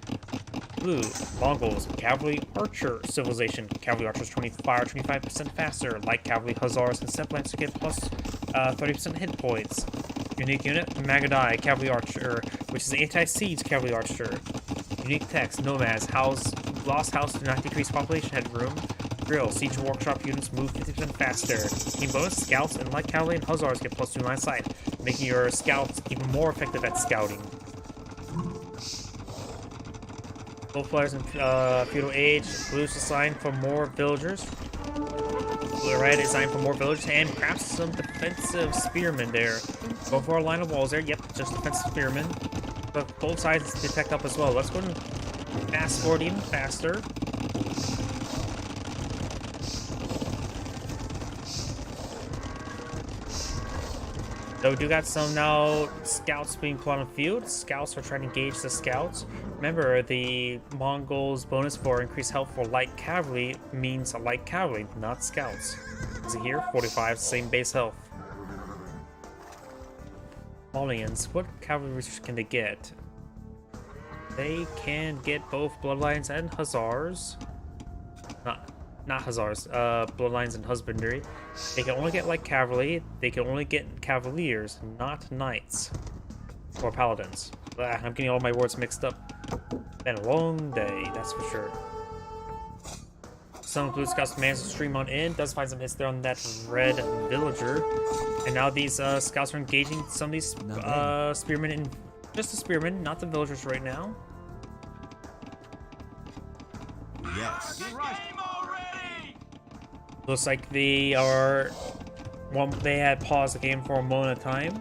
Blue, Mongols, Cavalry Archer Civilization. Cavalry Archers 25% faster. Light Cavalry Hussars and Steppe get plus 30% hit points. Unique unit, Magadai Cavalry Archer, which is an anti-siege Cavalry Archer. Unique text, Nomads, Lost House do not decrease population headroom. Drill, Siege Workshop units move 50% faster. Team bonus, Scouts and Light Cavalry and Hussars get +2 line of sight, making your Scouts even more effective at scouting. Both players in feudal age. Blue is designed for more villagers. Red is designed for more villagers and perhaps some defensive spearmen there. Go for a line of walls there. Yep, just defensive spearmen. But both sides detect up as well. Let's go and fast forward even faster. So we do got some now scouts being put on the field. Scouts are trying to engage the scouts. Remember, the Mongols' bonus for increased health for light cavalry means light cavalry, not scouts. Is it here? 45, same base health. Malians, what cavalry research can they get? They can get both bloodlines and hussars. Not hussars, bloodlines and husbandry. They can only get light cavalry. They can only get cavaliers, not knights or paladins. I'm getting all my words mixed up. Been a long day, that's for sure. Some blue scouts manages to stream on in, does find some hits there on that red villager. And now these scouts are engaging some of these spearmen, and just the spearmen, not the villagers right now. Yes. Looks like they are... Well, they had paused the game for a moment of time.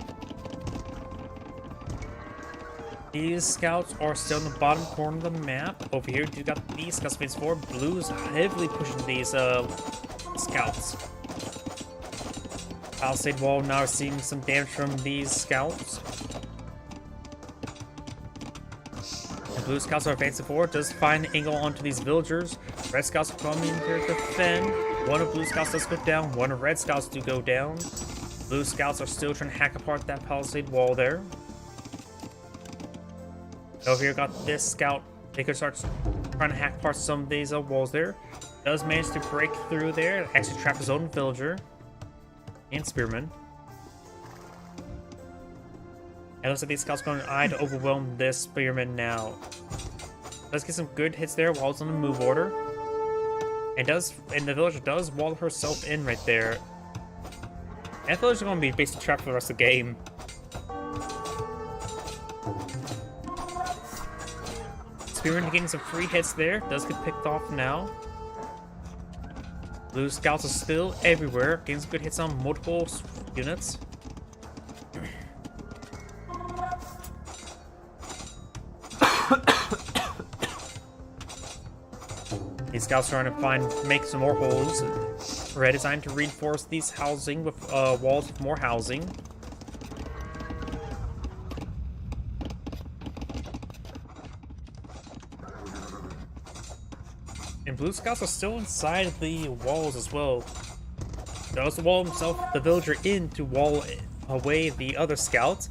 These scouts are still in the bottom corner of the map. Over here, you got these scouts phase 4. Blue's heavily pushing these scouts. Palisade wall now seeing some damage from these scouts. And blue scouts are advancing forward. Does find an angle onto these villagers. Red scouts are coming here to defend. One of blue scouts does go down. One of red scouts do go down. Blue scouts are still trying to hack apart that palisade wall there. Over here, got this scout. They could start trying to hack apart some of these walls there. Does manage to break through there. Actually trap his own villager. And spearman. And it looks like these scouts are going to eye to overwhelm this spearman now. Let's get some good hits there while it's on the move order. And the villager does wall herself in right there. And the villager's going to be basically trapped for the rest of the game. Spearman getting some free hits there. Does get picked off now. Blue scouts are still everywhere. Getting some good hits on multiple units. These scouts are trying to make some more holes. Red designed to reinforce these housing with walls with more housing. And blue scouts are still inside the walls as well. Does the wall himself, the villager, in to wall away the other scouts.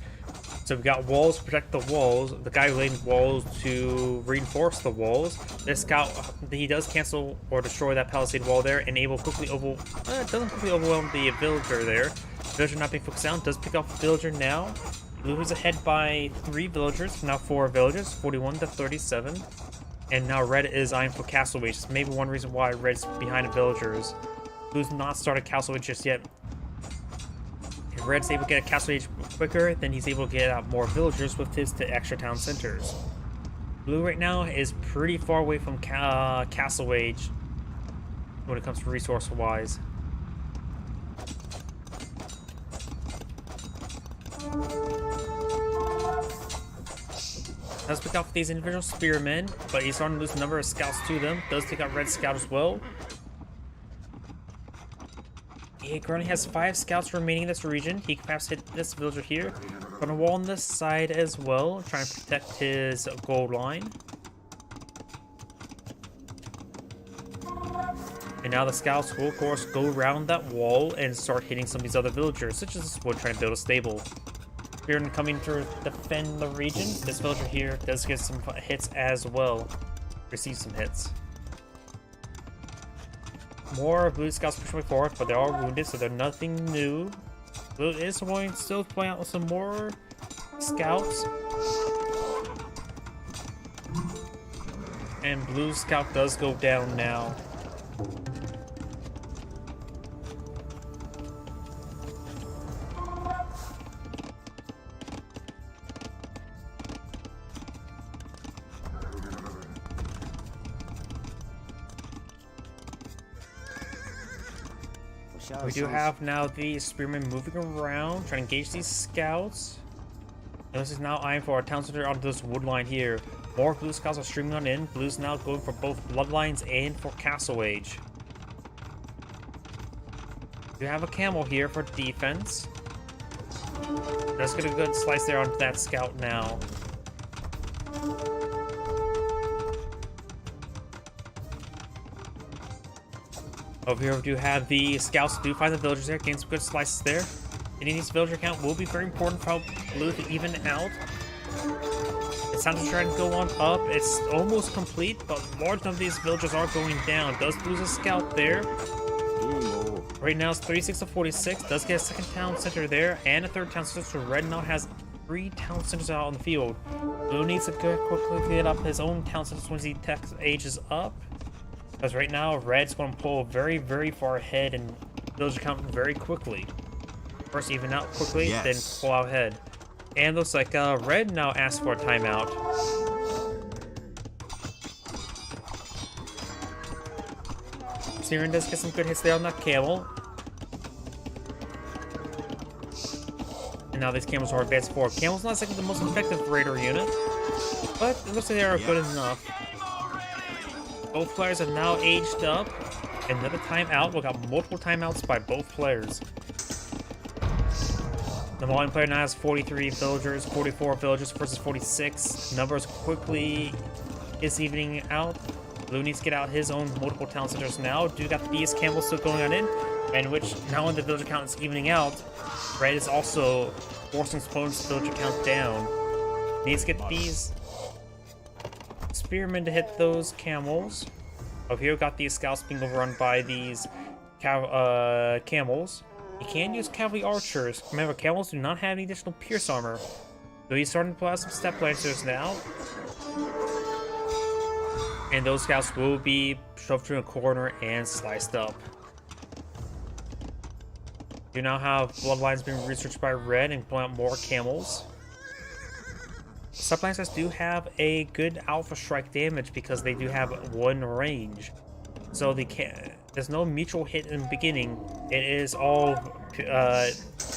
So we got walls to protect the walls. The guy laying walls to reinforce the walls. This scout, he does cancel or destroy that palisade wall there, and able quickly doesn't quickly overwhelm the villager there. Villager not being focused down, does pick off the villager now. Blue is ahead by 3 villagers, now 4 villagers, 41 to 37. And now red is eyeing for Castle Wage. Maybe one reason why red's behind the villagers. Blue's not started Castle Wage just yet. Red's able to get a castle age quicker, then he's able to get out more villagers with his extra town centers. Blue right now is pretty far away from castle age when it comes to resource-wise. Does pick off these individual spearmen, but he's starting to lose a number of scouts to them. Does take out Red Scout as well. He currently has 5 scouts remaining in this region. He can perhaps hit this villager here. On a wall on this side as well, trying to protect his gold line. And now the scouts will, of course, go around that wall and start hitting some of these other villagers, such as this one trying to build a stable. Here coming to defend the region, this villager here does get some hits as well. Receive some hits. More blue scouts pushing forward, but they're all wounded, so they're nothing new. Blue is going to still point out some more scouts. And blue scout does go down now. We do have now the spearmen moving around, trying to engage these scouts. And this is now eyeing for our town center on this wood line here. More blue scouts are streaming on in. Blue's now going for both bloodlines and for castle age. We have a camel here for defense. Let's get a good slice there onto that scout now. Over here we do have the scouts do find the villagers there, gain some good slices there. Hitting these villager count will be very important for blue to even out. It's time to try and go on up. It's almost complete, but large number of these villagers are going down. Does lose a scout there. Right now it's 36 to 46. Does get a second town center there and a third town center. So Red now has 3 town centers out on the field. Blue needs to quickly get up his own town centers once he ages up. Because right now, Red's going to pull very, very far ahead and villager count very quickly. First even out quickly, then pull out ahead. And looks like Red now asks for a timeout. Siren does get some good hits there on that camel. And now these camels are advanced forward. Camel's not exactly the most effective raider unit, but it looks like they are good enough. Both players have now aged up. Another timeout. We got multiple timeouts by both players. The volume player now has 43 villagers, 44 villagers versus 46. Numbers quickly is evening out. Blue needs to get out his own multiple town centers now. Do got these camels still going on in, and which now when the villager count is evening out, Red is also forcing his opponent's villager count down. Needs to get these spearmen to hit those camels. Over here we got these scouts being overrun by these camels. You can use cavalry archers. Remember, camels do not have any additional pierce armor. So he's starting to pull out some step lancers now. And those scouts will be shoved to a corner and sliced up. You now have bloodlines being researched by Red and pulling out more camels. Step lancers do have a good alpha strike damage because they do have 1 range. So there's no mutual hit in the beginning. It is all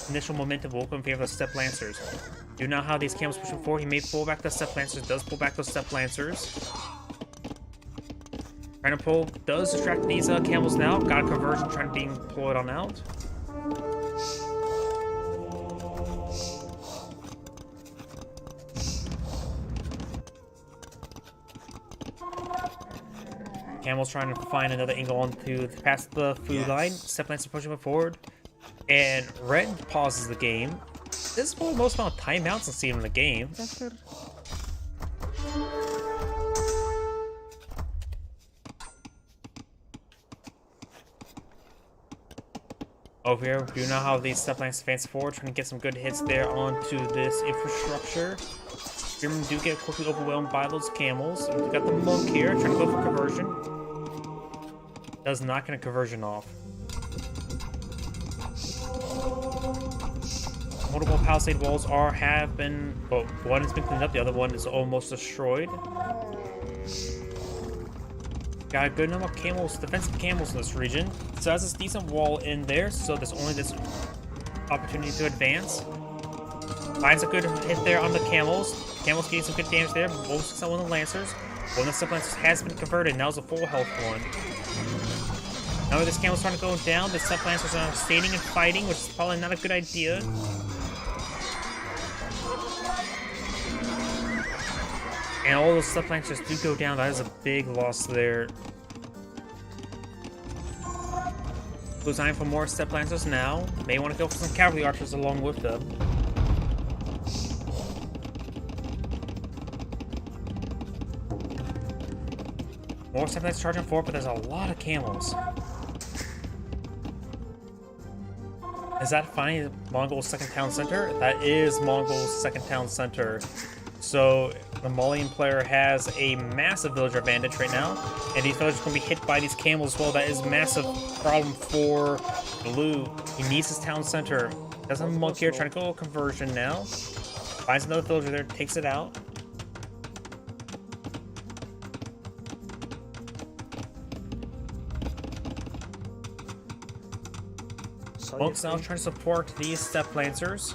initial momentum will in favor of the step lancers. Do now have these camels pushing forward. He may pull back the step lancers. Does pull back those step lancers. Trying to pull. Does distract these camels now. Got a conversion trying to being pulled on out. Camel's trying to find another angle onto past the food line. Step lancers pushing forward. And Red pauses the game. This is one of the most amount of timeouts I've seen in the game. That's good. Over here, we do now have these step lancers advance forward, trying to get some good hits there onto this infrastructure. Spearmen do get quickly overwhelmed by those camels. We got the monk here, trying to go for conversion. Does not get a conversion off. multiple palisade walls have been, well, one has been cleaned up, the other one is almost destroyed. Got a good number of camels, defensive camels in this region. So has this decent wall in there, so there's only this opportunity to advance. Finds a good hit there on the camels. Camels getting some good damage there. Most some on the lancers. One of the step lancers has been converted. Now it's a full health one. Now that this camel's starting to go down, the step lancers are standing and fighting, which is probably not a good idea. And all those step lancers do go down. That is a big loss there. Blue's eyeing for more step lancers now. May want to go for some cavalry archers along with them. More step lancers charging forward, but there's a lot of camels. Is that finally Mongol's second town center? That is Mongol's second town center. So the Malian player has a massive villager advantage right now, and these villagers are going to be hit by these camels as well. That is a massive problem for Blue. He needs his town center. Doesn't have a monk here, trying to go conversion now. Finds another villager there, takes it out. Monks now trying to support these step lancers.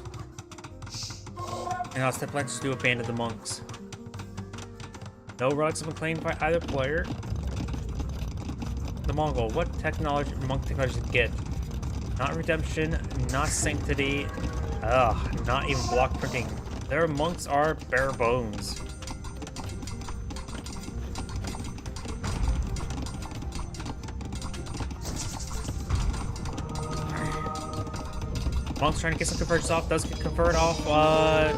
And now step lancers do abandon the monks. No relics have been claimed by either player. The Mongol, what technology, monk technology did it get? Not redemption, not sanctity, not even block printing. Their monks are bare bones. Monk's trying to get some conversions off, does get converted off.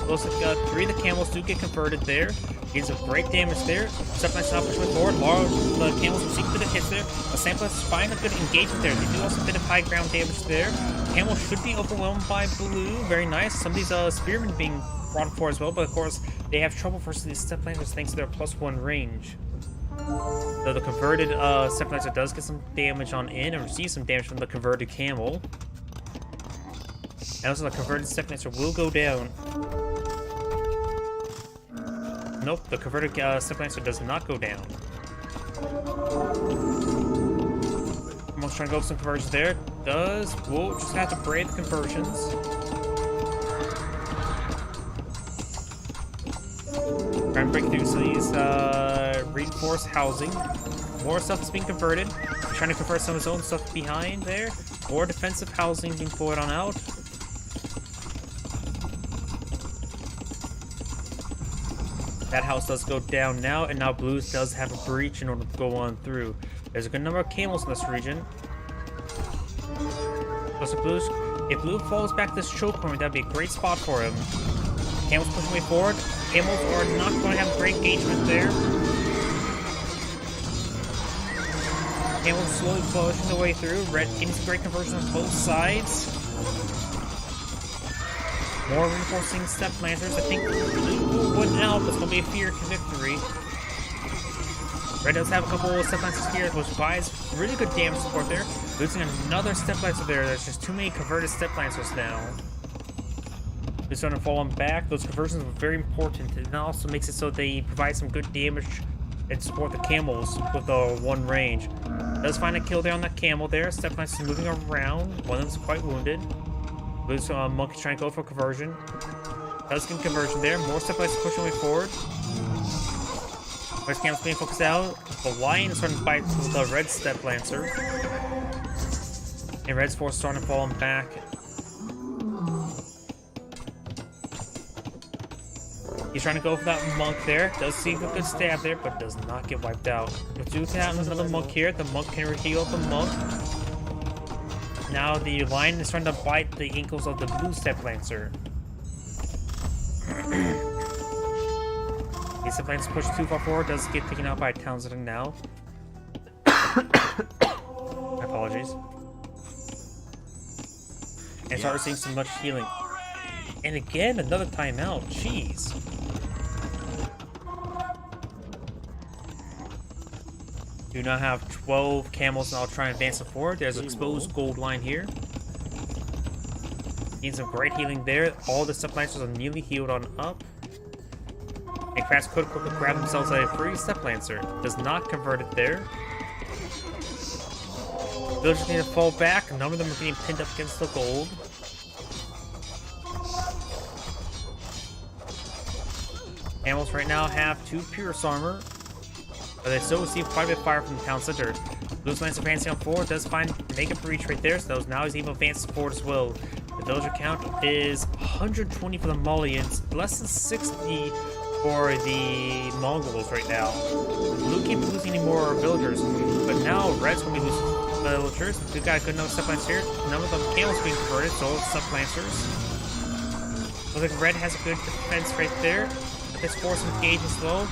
Looks like 3 of the camels do get converted there. Gains some great damage there. Step lancers now pushing forward. The camels receive a bit of hits there. The samplers find a good engagement there. They do also a bit of high ground damage there. Camels should be overwhelmed by Blue. Very nice. Some of these spearmen being brought forward as well, but of course they have trouble versus these step lancers thanks to their +1 range. Though the converted step lancer does get some damage on in and receives some damage from the converted camel. And also the converted step lancer will go down. Nope, the converted step lancer does not go down. Almost trying to go with some conversions there. We'll just have to brave the conversions. Trying to break through some of these reinforced housing. More stuff is being converted. Trying to convert some of his own stuff behind there. More defensive housing being pulled on out. That house does go down now, and now Blues does have a breach in order to go on through. There's a good number of camels in this region. So Blues, if Blue falls back this choke point, that'd be a great spot for him. Camels pushing way forward. Camels are not going to have great engagement there. Camels slowly pushing their way through. Red getting some great conversion on both sides. More reinforcing step lancers. I think Blue will win out, but it's going to be a fear victory. Red does have a couple of step lancers here, which buys really good damage support there. Losing another step lancer there. There's just too many converted step lancers now. They're starting to fall on back. Those conversions are very important. And it also makes it so they provide some good damage and support the camels with the 1 range. Does find a kill there on that camel there. Step lancers moving around. One of them is quite wounded. Blue's monkey trying to go for conversion. Does get conversion there. More step lancers pushing way forward. West camel's being focused out. The lion is starting to fight with the red step lancer. And red's force starting to fall on back. He's trying to go for that monk there. Does see a good stab there, but does not get wiped out. With Duke out another monk here, the monk can heal the monk. Now the lion is trying to bite the ankles of the blue step lancer. The step lancer pushed too far forward, does get taken out by Townsend now. My apologies. And start receiving some much healing. And again, another timeout. Jeez. Do not have 12 camels, and I'll try and advance it forward. There's an exposed gold line here. Needs some great healing there. All the Step Lancers are nearly healed on up. And Crash could quickly grab themselves a free Step Lancer. Does not convert it there. Villagers need to fall back. None of them are getting pinned up against the gold. Camels right now have 2 Pierce armor, but they still receive quite a bit of fire from the town center. Blue's Lance advancing on forward does make up a reach right there, so now he's even advanced forward as well. The villager count is 120 for the Malians, less than 60 for the Mongols right now. Blue keeps losing any more villagers, but now Red's going to be losing villagers. We've got a good enough Step Lancers here. None of the camels being converted, so Step Lancers. Looks like Red has a good defense right there. This force engage as well.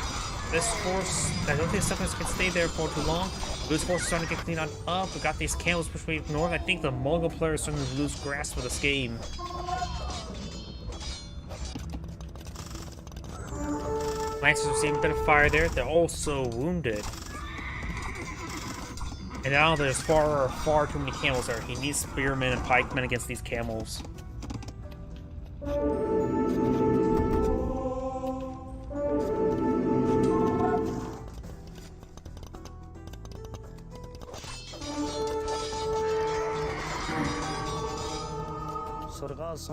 This force, I don't think Step Lancers can stay there for too long. Blue's force is starting to get cleaned on up. We got these camels pushing north. I think the Mongol player is starting to lose grasp of this game. Lancers receiving a bit of fire there. They're also wounded. And now there's far too many camels there. He needs spearmen and pikemen against these camels.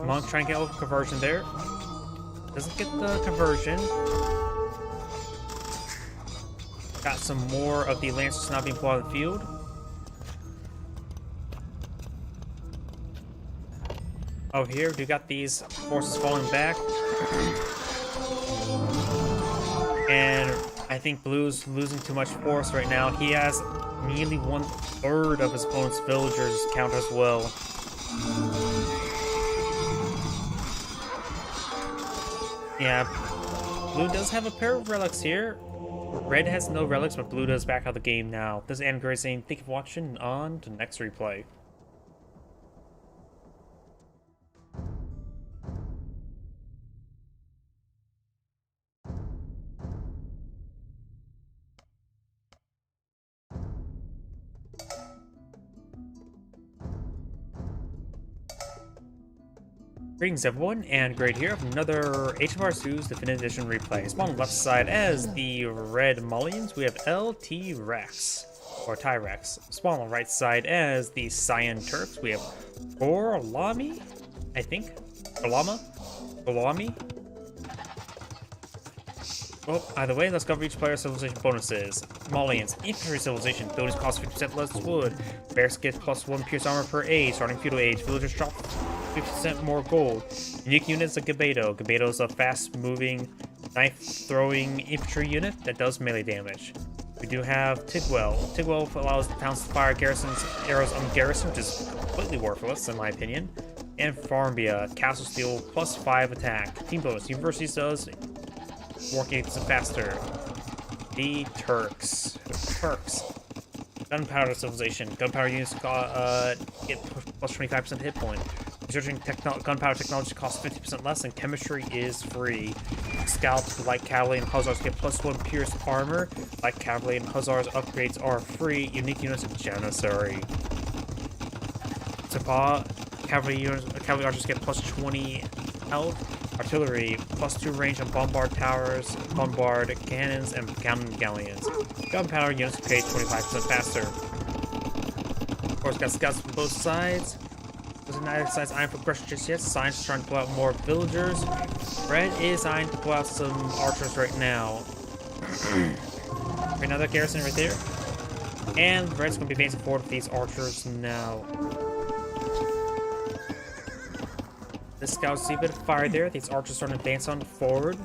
Monk trying to get over conversion there. Doesn't get the conversion. Got some more of the Lancers now being pulled out of the field. Over here, we got these forces falling back. And I think Blue's losing too much force right now. He has nearly 1/3 of his opponent's villagers count as well. Yeah, Blue does have a pair of relics here. Red has no relics, but Blue does back out of the game now. This is Andrew saying thank you for watching. On to the next replay. Greetings everyone, and Great here of another Age of Empires 2's Definitive Edition replay. Spawn on the left side as the Red Malians, we have LT Rex, or Tyrex. Spawn on the right side as the Cyan Turks, we have Orlami, I think? Orlami? Well, either way, let's cover each player's civilization bonuses. Malians, Infantry Civilization, buildings cost 50% less wood. Bears get +1 Pierce armor per age, starting feudal age. Villagers drop 50% more gold. Unique units like Gabedo. Gabedo is a fast-moving, knife-throwing infantry unit that does melee damage. We do have Tigwell. Tigwell allows the towns to fire garrisons arrows on garrison, which is completely worthless in my opinion. And Farmbia, Castle Steel, +5 attack. Team bonus. Universities does working faster. The Turks. Gunpowder Civilization. Gunpowder units get +25% hit point. Researching gunpowder technology costs 50% less, and chemistry is free. Scouts, Light Cavalry, and Hussars get +1 Pierce armor. Light Cavalry and Hussars upgrades are free. Unique units of Janissary. Sapa, Cavalry archers get +20 health. Artillery, +2 range on bombard towers, bombard cannons, and cannon galleons. Gunpowder units pay 25% faster. Of course, got scouts from both sides. There's neither side's eyeing for aggression just yet. Cyan's trying to pull out more villagers. Red is eyeing to pull out some archers right now. Another garrison right there. And Red's going to be advancing forward with these archers now. The scouts see a bit of fire there. These archers starting to advance on forward.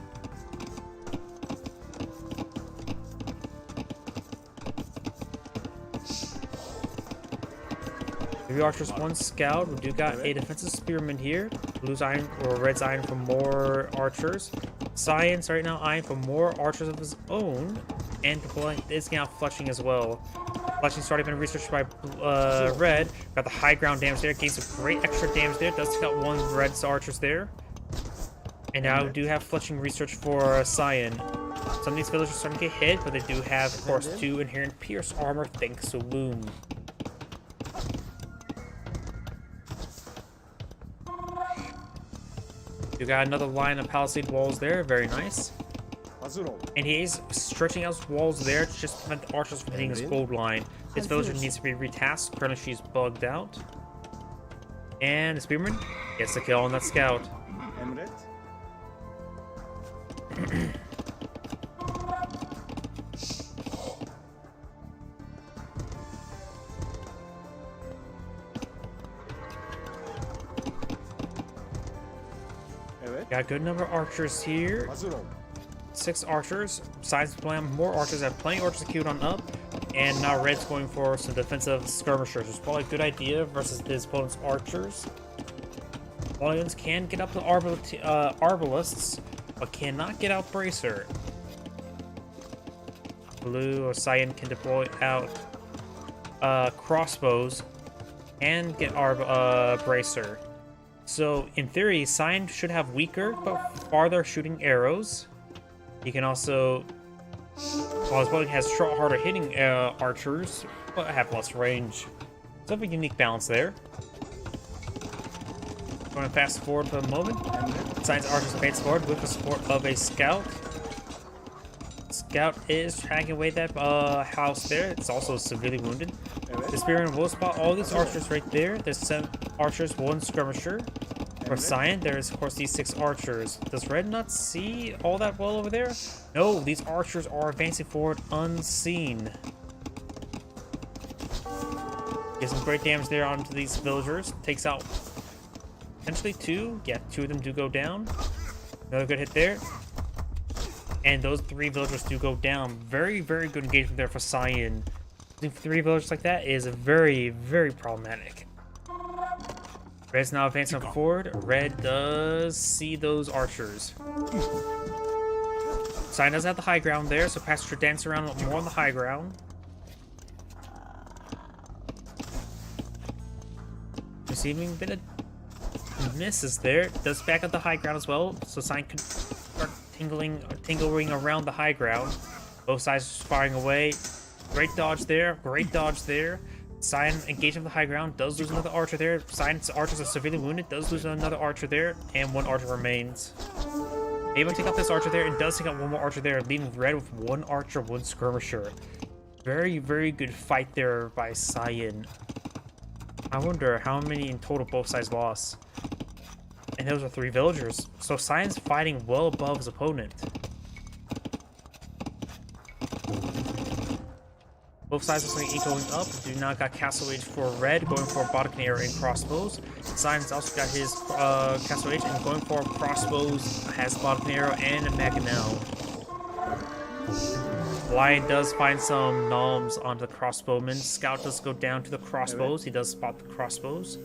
Three archers, 1 scout. We do got a defensive spearman here. Blue's eyeing, or Red's eyeing for more archers. Cyan's right now eyeing for more archers of his own. And is getting out Fletching as well. Fletching's already been researched by Red. Got the high ground damage there. Gains some great extra damage there. Does take out 1 Red's archers there. And now we do have Fletching research for Cyan. Some of these villagers are starting to get hit, but they do have, of course, 2 inherent Pierce armor thanks to Loom. You got another line of palisade walls there, very nice. And he is stretching out his walls there to just prevent the archers from hitting his gold line. This villager needs to be retasked. Currently she's bugged out. And the spearman gets the kill on that scout. Got a good number of archers here. 6 archers. Besides playing more archers, have plenty of archers queued on up. And now Red's going for some defensive skirmishers. It's probably a good idea versus his opponent's archers. Volumes can get up to arbalists, but cannot get out Bracer. Blue or Cyan can deploy out crossbows and get Bracer. So, in theory, Cyan should have weaker but farther shooting arrows. He can also, while his opponent has harder hitting archers, but have less range. So, have a unique balance there. Going to fast forward for a moment. Cyan's archers advance forward with the support of a scout. Scout is tracking away that house there. It's also severely wounded. The spearman will spot all these archers right there. There's 7 archers, 1 skirmisher. For Cyan, there's of course these 6 archers. Does Red not see all that well over there? No, these archers are advancing forward unseen. Get some great damage there onto these villagers. Takes out potentially 2. Yeah, 2 of them do go down. Another good hit there. And those 3 villagers do go down. Very, very good engagement there for Cyan. Using 3 villagers like that is very, very problematic. Red's now advancing forward. Red does see those archers. Cyan does have the high ground there, so Pastor should dance around more on the high ground. Receiving a bit of misses there. Does back up the high ground as well, so Cyan could start tingling around the high ground. Both sides firing away. Great dodge there. Great dodge there. Cyan engaging the high ground, does lose another archer there. Cyan's archers are severely wounded, does lose another archer there, and 1 archer remains. Able to take out this archer there, and does take out 1 more archer there, leaving Red with 1 archer, 1 skirmisher. Very, very good fight there by Cyan. I wonder how many in total both sides lost. And those are 3 villagers, so Cyan's fighting well above his opponent. Both sides are going up. Do not got Castle Age for Red, going for Bodkin Arrow and crossbows. Cyan's also got his Castle Age and going for crossbows, has Bodkin Arrow and a Maganel. Lion does find some noms onto the crossbowman. Scout does go down to the crossbows. He does spot the crossbows.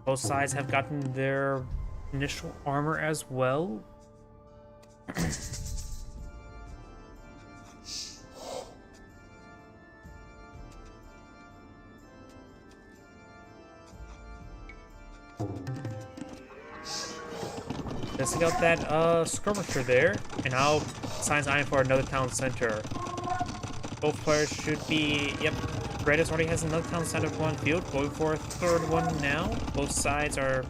Both sides have gotten their initial armor as well. Let's take out that skirmisher there, and now Cyan's eyeing for another town center. Both players should be, yep, Red already has another town center on field, going for a 3rd one now. Both sides are,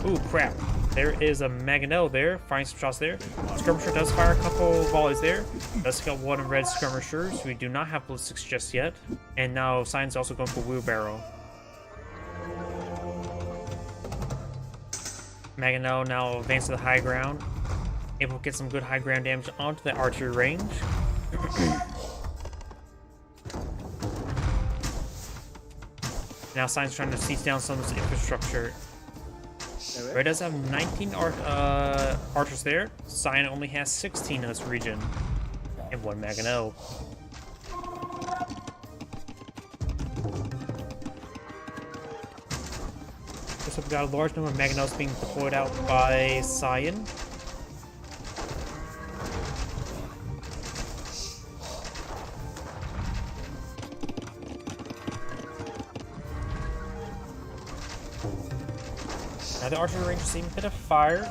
ooh, crap. There is a Maganel there, firing some shots there. Skirmisher does fire a couple volleys there. Does take out 1 Red skirmishers. We do not have ballistics just yet. And now Cyan's also going for wheelbarrow. Maganel now advances to the high ground, able to get some good high ground damage onto the archery range. Now Cyan's trying to siege down some of this infrastructure. Red does have 19 archers there. Cyan only has 16 in this region, and 1 Maganel. So we've got a large number of Maganels being deployed out by Cyan. Now the archery range is seeing a bit of fire.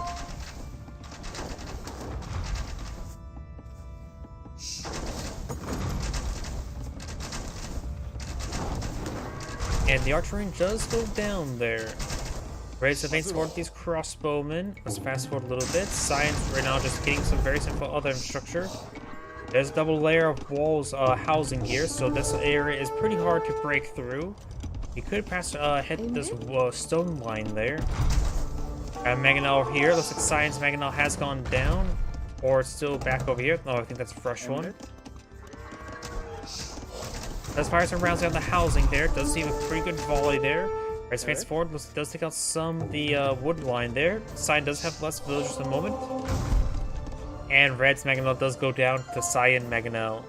And the archery range does go down there. Red's advancing forward with these crossbowmen. Let's fast forward a little bit. Science right now just getting some very simple other infrastructure. There's a double layer of walls housing here, so this area is pretty hard to break through. You could perhaps hit this stone line there. Mangonel over here. Looks like Science Mangonel has gone down. Or it's still back over here. No, I think that's a fresh one. Does fire some rounds down the housing there. Does seem a pretty good volley there. Red's advancing forward. Does take out some of the wood line there. Cyan does have less villagers at the moment. And Red's Mangonel does go down to Cyan Mangonel.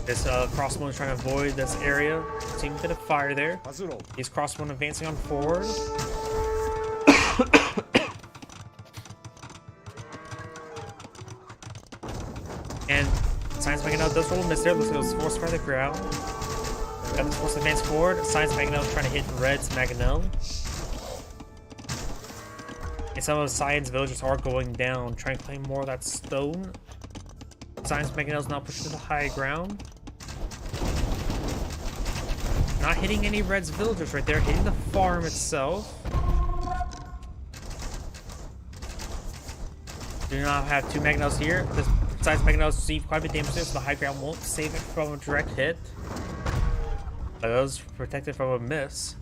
This crossbow is trying to avoid this area. Seeing a bit of fire there. These crossbow advancing on forward. And Science Mangonel does roll a miss there. Looks like it was forced by the ground. Got this force advance forward. Science Mangonel trying to hit Red's Mangonel. And some of Science villagers are going down, trying to claim more of that stone. Science Mangonel's now pushing to the high ground. Not hitting any Red's villagers right there, hitting the farm itself. Do not have two Mangonels here. This Science Mangonel received quite a bit of damage there, so the high ground won't save it from a direct hit. But it was protected from a miss.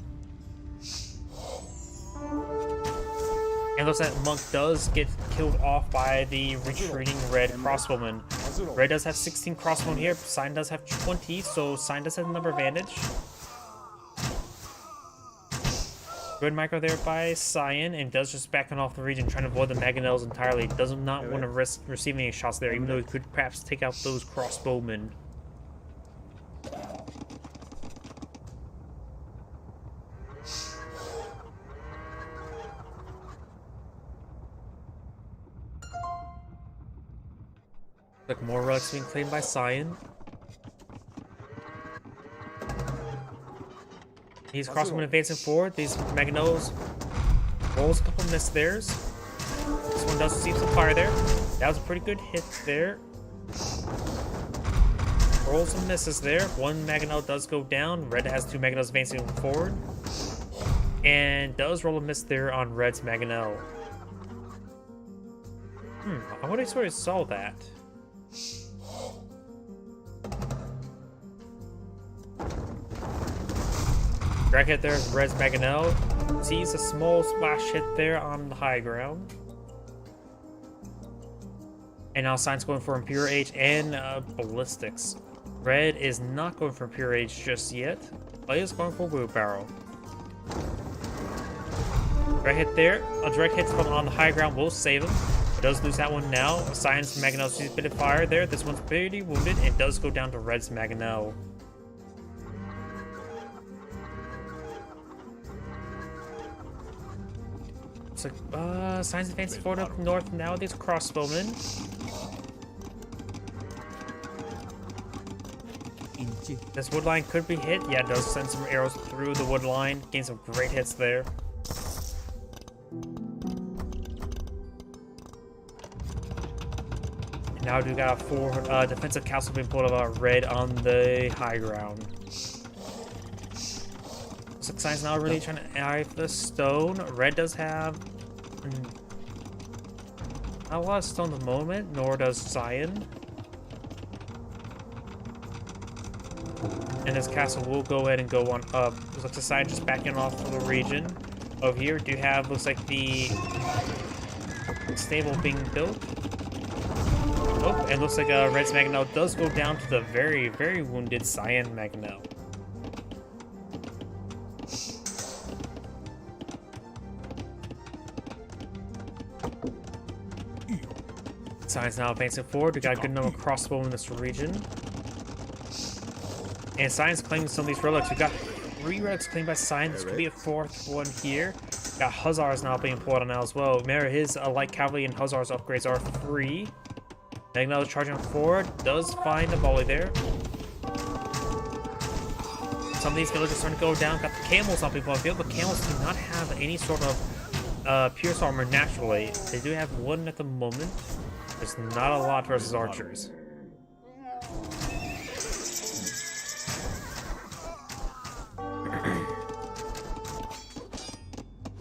And looks like Monk does get killed off by the retreating Red crossbowman. Red does have 16 crossbowmen here, Cyan does have 20, so Cyan does have the number advantage. Good micro there by Cyan, and does just backing off the region, trying to avoid the Mangonels entirely. Does not want to risk receiving any shots there, even though he could perhaps take out those crossbowmen. Like more relics being claimed by Cyan. These crossbowmen advancing forward. These Mangonels rolls a couple miss theirs. This one does receive some fire there. That was a pretty good hit there. Rolls some misses there. One Mangonel does go down. Red has two Mangonels advancing forward. And does roll a miss there on Red's Mangonel. I wonder if I sort of saw that. Drag hit there, Red's Mangonel. Sees a small splash hit there on the high ground. And now Cyan's going for Impure Age and Ballistics. Red is not going for Impure Age just yet, but he is going for Wheelbarrow. Direct hit there. A direct hit from on the high ground will save him. It does lose that one now. Cyan's Mangonel sees a bit of fire there. This one's pretty wounded and does go down to Red's Mangonel. Looks like Cyan's advancing forward up north now. These crossbowmen. This wood line could be hit. Yeah, it does send some arrows through the wood line. Gain some great hits there. And now we got a full defensive castle being pulled about Red on the high ground. Looks like Cyan's now really trying to eye the stone. Red does have not a lot of stone at the moment, nor does Cyan. And this castle will go ahead and go on up. Looks like Cyan just backing off of the region. Over here, do have looks like the stable being built. Oh, and looks like Red's Mangonel does go down to the very, very wounded Cyan Mangonel. Cyan's now advancing forward. We got a good number of crossbow in this region. And Cyan's claiming some of these relics. We got 3 relics claimed by Cyan. This could be a 4th one here. Got Hussars now being pulled on now as well. Remember, his light cavalry and Hussars upgrades are free. Mangonel is charging forward. Does find a volley there. Some of these villagers starting to go down. Got the camels on people on the field, but camels do not have any sort of pierce armor naturally. They do have one at the moment. Just not a lot versus archers.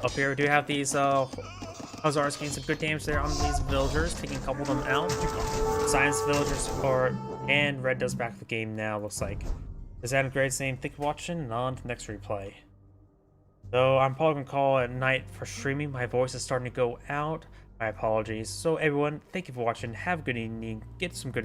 Up here, we do have these Hussars getting some good damage there on these villagers, taking a couple of them out. Science villagers and Red does back the game now, looks like. This is Adam Grade saying, thank you for watching, and on to the next replay. So I'm probably gonna call it night for streaming. My voice is starting to go out. My apologies. So everyone, thank you for watching. Have a good evening. Get some good